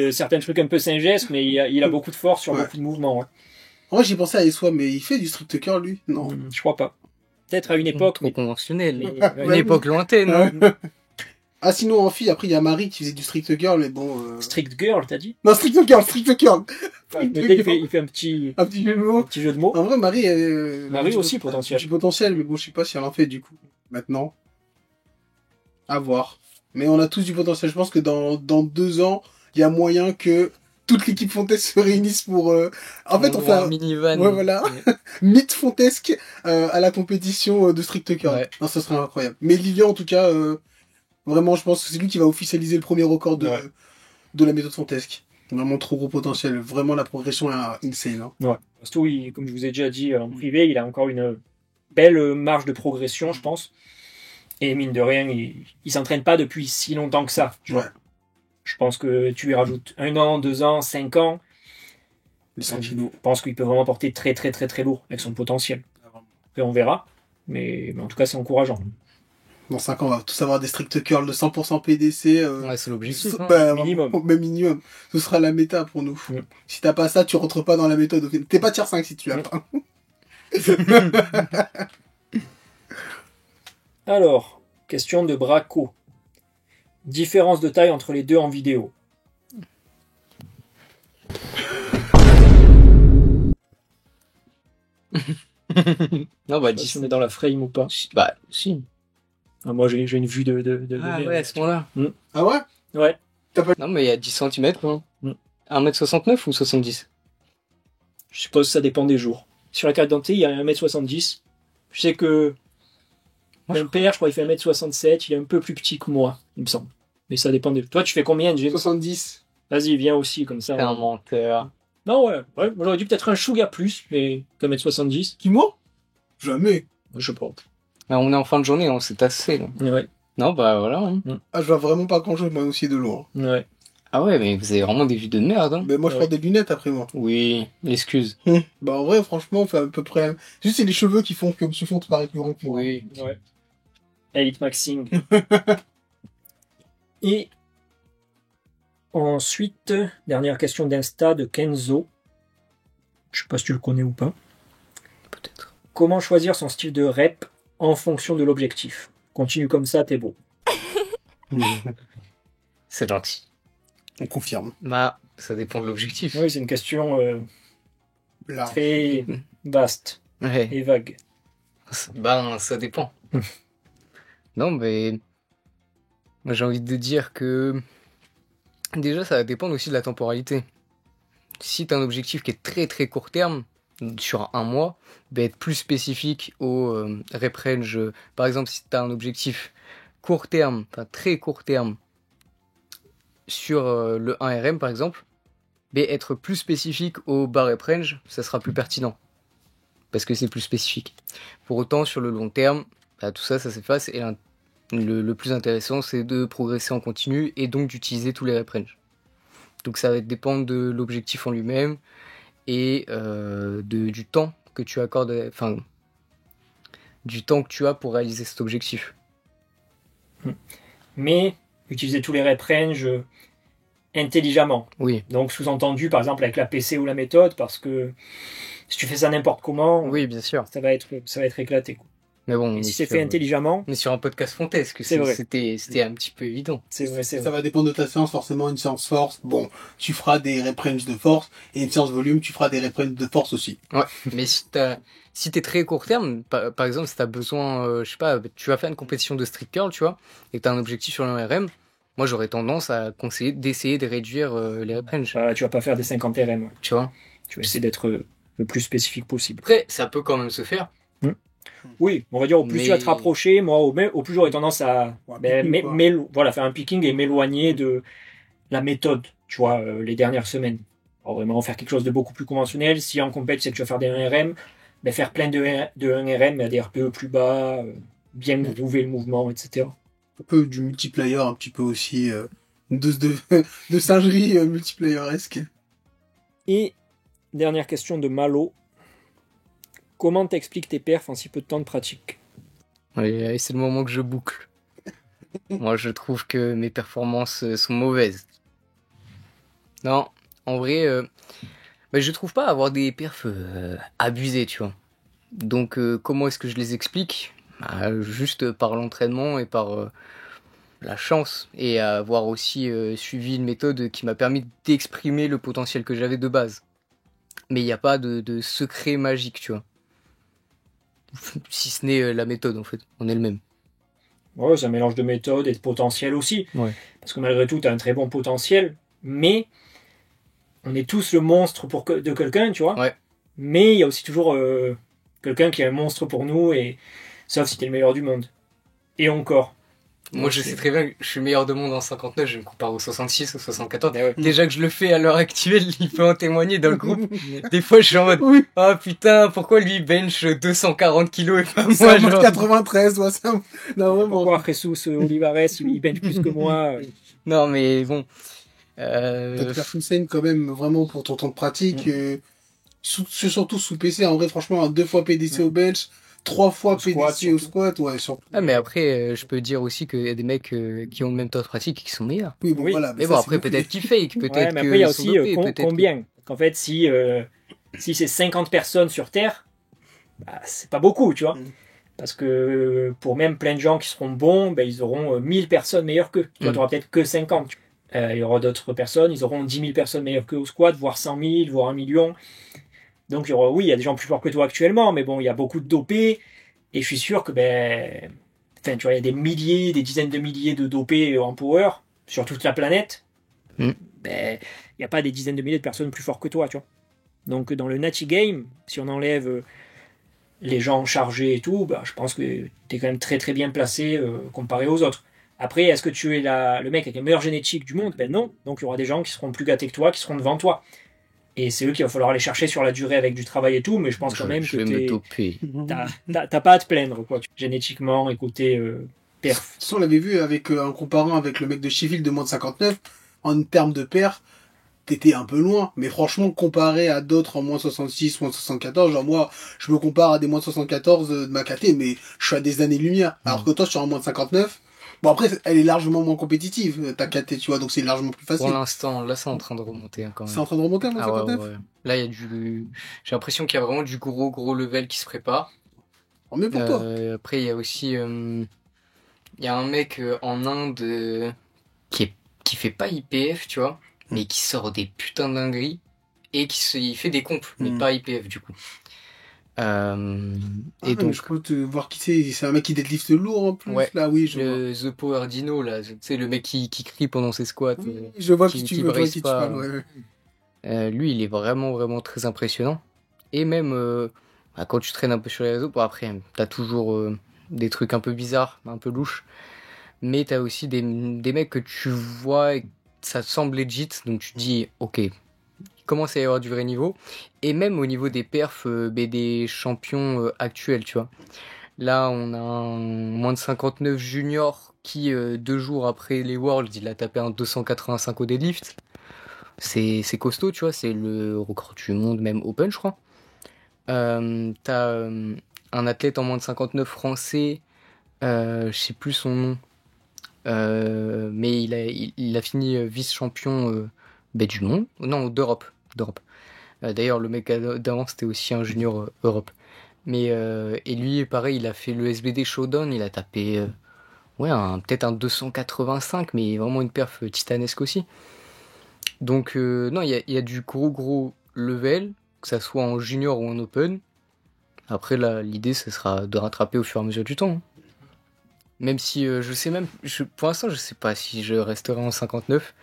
certains trucs un peu singesques, mais il a beaucoup de force sur Ouais. beaucoup de mouvements. Ouais. En vrai, j'ai pensé à Eswa, mais il fait du strict curl, lui? Non. Je crois pas. Peut-être à une époque, Trop conventionnel. mais- Une époque lointaine. Hein. Ah, sinon, en fille, après, il y a Marie qui faisait du strict curl, mais bon... Strict Girl, t'as dit? Non, strict curl, strict curl. Il fait un petit jeu de mots. jeu de mots. En vrai, Marie, Marie aussi, potentiel. Du potentiel, mais bon, je sais pas si elle en fait, du coup. Maintenant. À voir. Mais on a tous du potentiel. Je pense que dans 2 ans, il y a moyen que toute l'équipe Fontes se réunisse pour... En fait, on fait un minivan. Ouais, voilà. mythe fontesque à la compétition de strict curl. Ouais. Non, ça serait incroyable. Mais Lilian, en tout cas, vraiment, je pense que c'est lui qui va officialiser le premier record de, Ouais. de la méthode fontesque. Vraiment trop gros potentiel. Vraiment, la progression est insane. Hein. Ouais. Surtout, comme je vous ai déjà dit en privé, il a encore une belle marge de progression, je pense. Et mine de rien, il s'entraîne pas depuis si longtemps que ça. Tu vois. Ouais. Je pense que tu lui rajoutes 1 an, 2 ans, 5 ans. Les 100 kilos. Je pense qu'il peut vraiment porter très très très très lourd avec son potentiel. Après, on verra. Mais en tout cas, c'est encourageant. Dans 5 ans, on va tous avoir des strict curls de 100% PDC. Ouais, c'est l'objectif. Hein. minimum. Même minimum. Ce sera la méta pour nous. Mm. Si t'as pas ça, tu rentres pas dans la méthode. T'es pas tier 5 si tu l'as pas. Alors, question de Braco. Différence de taille entre les deux en vidéo. Non, bah, Je sais pas si on est dans la frame ou pas. Bah, si. Ah, moi, j'ai une vue de Ah nez, ouais, à ce moment-là. Ah ouais? Ouais. Non, mais il y a 10 cm, quoi. 1m69 ou 70? Je suppose que ça dépend des jours. Sur la carte d'identité, il y a 1m70. Je sais que Moi, mon père, je crois, il fait 1m67. Il est un peu plus petit que moi, il me semble. Mais ça dépend des... Toi, tu fais combien, James? 70. Vas-y, viens aussi, comme ça. C'est un menteur. Non, ouais. Moi, j'aurais dû peut-être un chouga plus, mais qu'un mètre 70. Qui, moi? Jamais. Je sais pas. Ah, on est en fin de journée, on s'est tassé, là. Ouais. Non, bah voilà. Hein. Ah, je vois vraiment pas grand chose, moi aussi, de loin. Ouais. Ah ouais, mais vous avez vraiment des vues de merde, hein. Mais moi, je Ouais. porte des lunettes après moi. Oui, excuse. Bah, en vrai, franchement, on fait à peu près. Juste, c'est les cheveux qui font que se font te paraître plus grand que moi. Oui. Ouais. Elite Maxing. Et ensuite, dernière question d'Insta de Kenzo. Je sais pas si tu le connais ou pas. Peut-être. Comment choisir son style de rep en fonction de l'objectif? Continue comme ça, t'es beau. C'est gentil. On confirme. Bah, ça dépend de l'objectif. Oui, c'est une question Là. très vaste Ouais. et vague. Ben, ça dépend. Non, mais moi j'ai envie de dire que déjà ça va dépendre aussi de la temporalité. Si tu as un objectif qui est très très court terme, sur un mois, ben, être plus spécifique au rep range. Par exemple, si tu as un objectif court terme, enfin très court terme, sur le 1RM par exemple, ben, être plus spécifique au bar rep range, ça sera plus pertinent. Parce que c'est plus spécifique. Pour autant, sur le long terme, bah, tout ça, ça s'efface. Et le plus intéressant, c'est de progresser en continu et donc d'utiliser tous les rep range. Donc ça va dépendre de l'objectif en lui-même et du temps que tu accordes, enfin, du temps que tu as pour réaliser cet objectif. Mais utiliser tous les rep range intelligemment. Oui, Donc sous-entendu, par exemple, avec la PC ou la méthode, parce que si tu fais ça n'importe comment, oui, bien sûr. ça va être éclaté, quoi. Mais bon, Et si c'est fait intelligemment, on est sur un podcast fontesque, C'est vrai. c'était un petit peu évident. c'est vrai, c'est Ça vrai. va dépendre de ta séance, forcément, une séance force. Bon, tu feras des rep range de force. Et une séance volume, tu feras des rep range de force aussi. Ouais, mais si t'es très court terme, par exemple, si t'as besoin, je sais pas, tu vas faire une compétition de street curl, tu vois, et que t'as un objectif sur le RM, moi j'aurais tendance à conseiller d'essayer de réduire les rep range, Tu vas pas faire des 50 RM. tu vois. Tu vas essayer d'être le plus spécifique possible. Après, ça peut quand même se faire. Oui, on va dire au plus Mais- tu vas te rapprocher, moi au plus j'aurais tendance à Ouais, ben, picking, voilà, faire un picking et m'éloigner de la méthode, tu vois, les dernières semaines. Alors vraiment faire quelque chose de beaucoup plus conventionnel. Si en compète c'est que tu vas faire des 1RM, ben, faire plein de 1RM mais à des RPE plus bas, bien groover le mouvement, etc. Un peu du multiplayer, un petit peu aussi. De singerie multiplayeresque. Et dernière question de Malo. Comment t'expliques tes perfs en si peu de temps de pratique? Et c'est le moment que je boucle. Moi, je trouve que mes performances sont mauvaises. Non, en vrai, bah, je trouve pas avoir des perfs abusés, tu vois. Donc, comment est-ce que je les explique? Bah, juste par l'entraînement et par la chance. Et avoir aussi suivi une méthode qui m'a permis d'exprimer le potentiel que j'avais de base. Mais il n'y a pas de secret magique, tu vois. Si ce n'est la méthode, en fait, en elle-même. Ouais, c'est un mélange de méthode et de potentiel aussi. Ouais. Parce que malgré tout, tu as un très bon potentiel, mais on est tous le monstre de quelqu'un, tu vois. Ouais. Mais il y a aussi toujours quelqu'un qui est un monstre pour nous, et sauf si tu es le meilleur du monde. Et encore. Moi, Donc, je c'est- sais très bien que je suis meilleur de monde en 59, je me compare au 66, au 74. Eh ouais. Déjà que je le fais à l'heure actuelle, il peut en témoigner dans le groupe. Des fois, je suis en mode, Oui. ah putain, pourquoi lui il bench 240 kilos et pas moi, Ça genre. 93, ouais, ça. Non, vraiment. Pourquoi Jesus Olivares, il bench plus que moi? Non, mais bon. T'as de faire Funsen quand même, vraiment, pour ton temps de pratique. Surtout sous PC. En vrai, franchement, 2 fois PDC au bench, 3 fois Au squat, PDC au surtout. squat. Ouais, surtout. Ah, mais après, je peux dire aussi qu'il y a des mecs qui ont le même temps de pratique et qui sont meilleurs. Oui, bon, Oui. voilà. Mais ça, bon, c'est après, beaucoup. peut-être qu'ils fake, peut-être Ouais, mais qu'ils après, il y a sont aussi dopés, peut-être que- combien. Qu'en fait, si c'est 50 personnes sur Terre, bah, c'est pas beaucoup, tu vois. Mm. Parce que pour même plein de gens qui seront bons, ben, ils auront 1000 personnes meilleures qu'eux. Toi, tu n'auras peut-être que 50. Il y aura d'autres personnes, ils auront 10 000 personnes meilleures qu'eux au squat, voire 100 000, voire 1 million. Donc, oui, il y a des gens plus forts que toi actuellement, mais bon, il y a beaucoup de dopés. Et je suis sûr que ben, Enfin, tu vois, il y a des milliers, des dizaines de milliers de dopés en power sur toute la planète. Ben, il n'y a pas des dizaines de milliers de personnes plus fortes que toi, tu vois. Donc, dans le Natty Game, si on enlève les gens chargés et tout, ben, je pense que tu es quand même très très bien placé comparé aux autres. Après, est-ce que tu es le mec avec la meilleure génétique du monde? Ben non. Donc, il y aura des gens qui seront plus gâtés que toi, qui seront devant toi. Et c'est eux qu'il va falloir aller chercher sur la durée avec du travail et tout, mais je pense quand même Je que vais me doper. t'as pas à te plaindre, quoi. Génétiquement et côté perf. Si on l'avait vu avec, en comparant avec le mec de Sheffield de moins de 59, en termes de perf, t'étais un peu loin. Mais franchement, comparé à d'autres en moins 66, moins 74, genre moi, je me compare à des moins 74 de ma KT, mais je suis à des années-lumière. Alors que toi, sur un moins de 59, bon après, elle est largement moins compétitive, ta KT, tu vois, donc c'est largement plus facile. Pour l'instant, là, c'est en train de remonter hein, quand même. C'est en train de remonter, moins Ah ouais, 59? ouais. Là, il y a j'ai l'impression qu'il y a vraiment du gros level qui se prépare. Tant mieux pour toi. Après, il y a aussi, il y a un mec en Inde qui fait pas IPF, tu vois, mais qui sort des putains de dingueries et il fait des comptes, mais pas IPF du coup. Et donc, je peux te voir qui c'est un mec qui deadlift lourd en plus, ouais, là, oui, The Power Dino, là, tu sais, le mec qui crie pendant ses squats. Oui, je vois qui qui tu veux, brise qui tu pas. parles, ouais. Lui, il est vraiment très impressionnant. Et même quand tu traînes un peu sur les réseaux, bon après, t'as toujours des trucs un peu bizarres, un peu louches. Mais t'as aussi des mecs que tu vois et ça te semble legit, donc tu te dis, ok, il commence à y avoir du vrai niveau. Et même au niveau des perfs des champions actuels, tu vois. Là, on a un moins de 59 junior qui, 2 jours après les Worlds, il a tapé un 285 au deadlift. C'est costaud, tu vois, c'est le record du monde, même Open, je crois. T'as un athlète en moins de 59 français, je sais plus son nom, mais il a fini vice-champion du monde, non, d'Europe. D'ailleurs, le mec d'avant, c'était aussi un junior Europe. Mais, et lui, pareil, il a fait le SBD Showdown, il a tapé peut-être un 285, mais vraiment une perf titanesque aussi. Donc, non, il y a du gros level, que ça soit en junior ou en open. Après, là, l'idée, ce sera de rattraper au fur et à mesure du temps. Hein. Même si pour l'instant, je sais pas si je resterai en 59.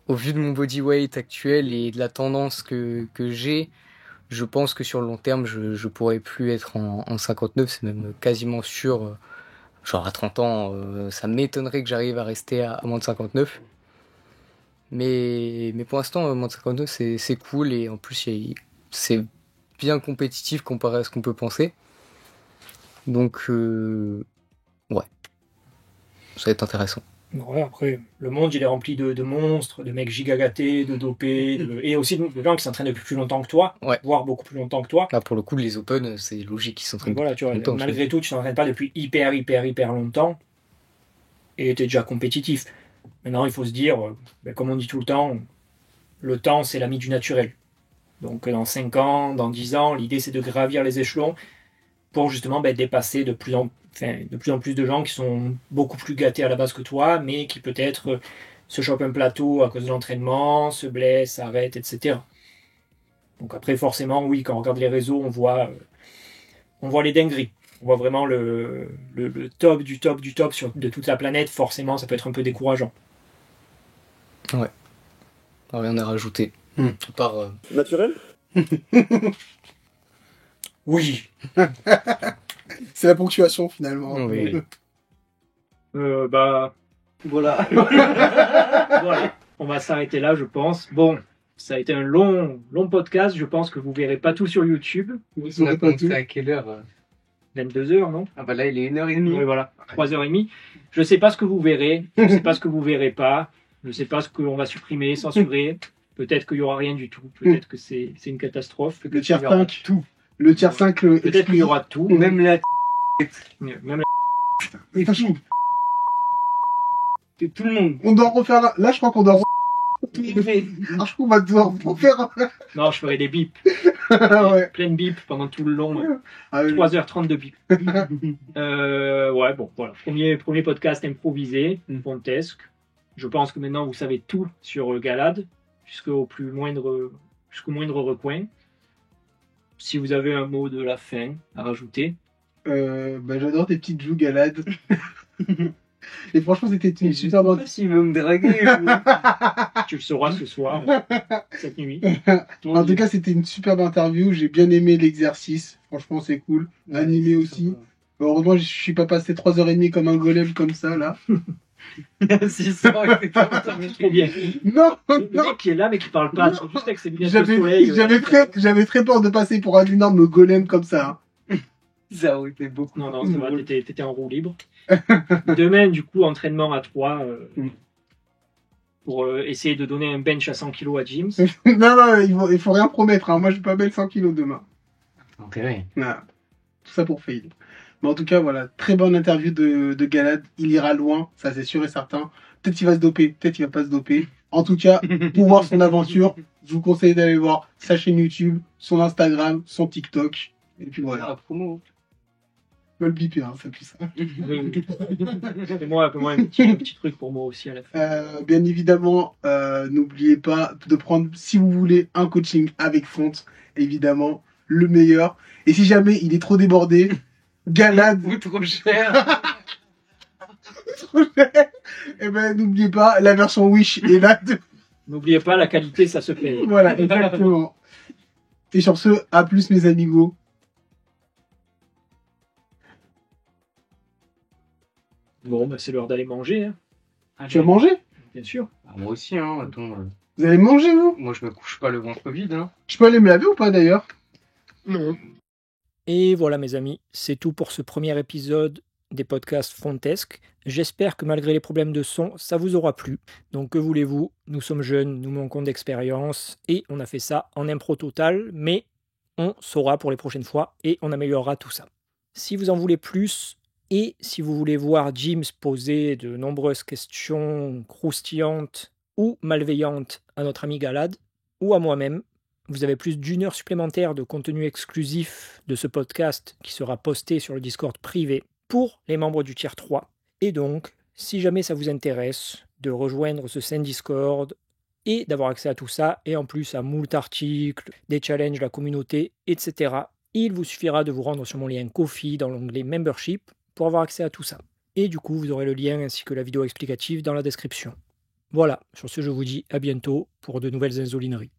Au vu de mon body weight actuel et de la tendance que j'ai, je pense que sur le long terme, je pourrais plus être en 59. C'est même quasiment sûr. Genre à 30 ans, ça m'étonnerait que j'arrive à rester à moins de 59. Mais pour l'instant, moins de 52, c'est cool et en plus, c'est bien compétitif comparé à ce qu'on peut penser. Donc, ouais, ça va être intéressant. Ouais, après, le monde, il est rempli de monstres, de mecs gigagatés, de dopés, et aussi de gens qui s'entraînent depuis plus longtemps que toi, voire beaucoup plus longtemps que toi. Là, pour le coup, les Open, c'est logique qu'ils s'entraînent voilà, tu vois, longtemps. Malgré tout, tu t'entraînes pas depuis hyper longtemps, et tu es déjà compétitif. Maintenant, il faut se dire, comme on dit tout le temps, c'est l'ami du naturel. Donc, dans 5 ans, dans 10 ans, l'idée, c'est de gravir les échelons pour justement dépasser de plus en plus de gens qui sont beaucoup plus gâtés à la base que toi, mais qui peut-être se chopent un plateau à cause de l'entraînement, se blessent, s'arrêtent, etc. Donc après, forcément, oui, quand on regarde les réseaux, on voit les dingueries. On voit vraiment le top du top de toute la planète. Forcément, ça peut être un peu décourageant. Ouais. Rien à rajouter. À part... Naturel? Oui. C'est la ponctuation finalement. Oui. Voilà. Voilà. On va s'arrêter là, je pense. Bon, ça a été un long podcast. Je pense que vous verrez pas tout sur YouTube. On a commencé à quelle heure 22h, non? Ah bah là, il est 1h30. Oui, voilà. 3h30. Je sais pas ce que vous verrez. Je sais pas ce que vous verrez pas. Je sais pas ce qu'on va supprimer, censurer. Peut-être qu'il y aura rien du tout. Peut-être que c'est une catastrophe. Le tier 5, tout. Le tier 5, peut-être qu'il y aura tout. Même la Mais franchement, tout le monde. on doit refaire là, je crois qu'on doit je crois qu'on va devoir refaire. Non, je ferai des bips. Ouais. Plein de bips pendant tout le long. Ah, oui. 3h30 de bips. Ouais, bon, voilà. Premier podcast improvisé, pontesque. Je pense que maintenant vous savez tout sur Galad, jusqu'au moindre recoin. Si vous avez un mot de la fin à rajouter. J'adore tes petites joues galades. Et franchement, c'était une super bonne. S'il veut me draguer. Tu le sauras ce soir, cette nuit. En tout cas, c'était une superbe interview. J'ai bien aimé l'exercice. Franchement, c'est cool. Animé aussi. Heureusement, je suis pas passé 3h30 comme un golem comme ça, là. C'est ça, Trop bien. Non, Le non. mec qui est là, mais qui parle pas, juste avec ses lunettes de soleil. J'avais très peur de passer pour un énorme golem comme ça. Hein. Ça aurait été beaucoup. Non, ça va, t'étais en roue libre. Demain, du coup, entraînement à 3 pour essayer de donner un bench à 100 kg à James. Non, il faut rien promettre. Hein. Moi, je vais pas mettre 100 kilos demain. Intérêt. Voilà. Tout ça pour fail. Mais en tout cas, voilà, très bonne interview de Galad. Il ira loin, ça c'est sûr et certain. Peut-être qu'il va se doper, peut-être qu'il va pas se doper. En tout cas, pour voir son aventure, je vous conseille d'aller voir sa chaîne YouTube, son Instagram, son TikTok. Et puis voilà. La promo. Je vais le biper, hein, ça pue ça. Fais-moi un petit truc pour moi aussi à la fin. Bien évidemment, n'oubliez pas de prendre, si vous voulez, un coaching avec Font. Évidemment, le meilleur. Et si jamais il est trop débordé, Galad, Ou trop cher. eh ben, n'oubliez pas, la version Wish est là. N'oubliez pas, la qualité, ça se paye. Voilà, exactement. Et sur ce, à plus mes amigos. Bon, bah, c'est l'heure d'aller manger, hein, Tu vas manger? bien sûr. Moi aussi, hein. Attends. Vous allez manger, vous? Moi, je me couche pas le ventre vide, hein. Je peux aller me laver ou pas, d'ailleurs? Non. Et voilà mes amis, c'est tout pour ce premier épisode des podcasts Fontesque. J'espère que malgré les problèmes de son, ça vous aura plu. Donc que voulez-vous, nous sommes jeunes, nous manquons d'expérience et on a fait ça en impro total, mais on saura pour les prochaines fois et on améliorera tout ça. Si vous en voulez plus et si vous voulez voir James poser de nombreuses questions croustillantes ou malveillantes à notre ami Galad ou à moi-même, vous avez plus d'1 heure supplémentaire de contenu exclusif de ce podcast qui sera posté sur le Discord privé pour les membres du Tier 3. Et donc, si jamais ça vous intéresse de rejoindre ce Saint Discord et d'avoir accès à tout ça, et en plus à moult articles, des challenges, la communauté, etc., il vous suffira de vous rendre sur mon lien Ko-fi dans l'onglet Membership pour avoir accès à tout ça. Et du coup, vous aurez le lien ainsi que la vidéo explicative dans la description. Voilà, sur ce, je vous dis à bientôt pour de nouvelles insolineries.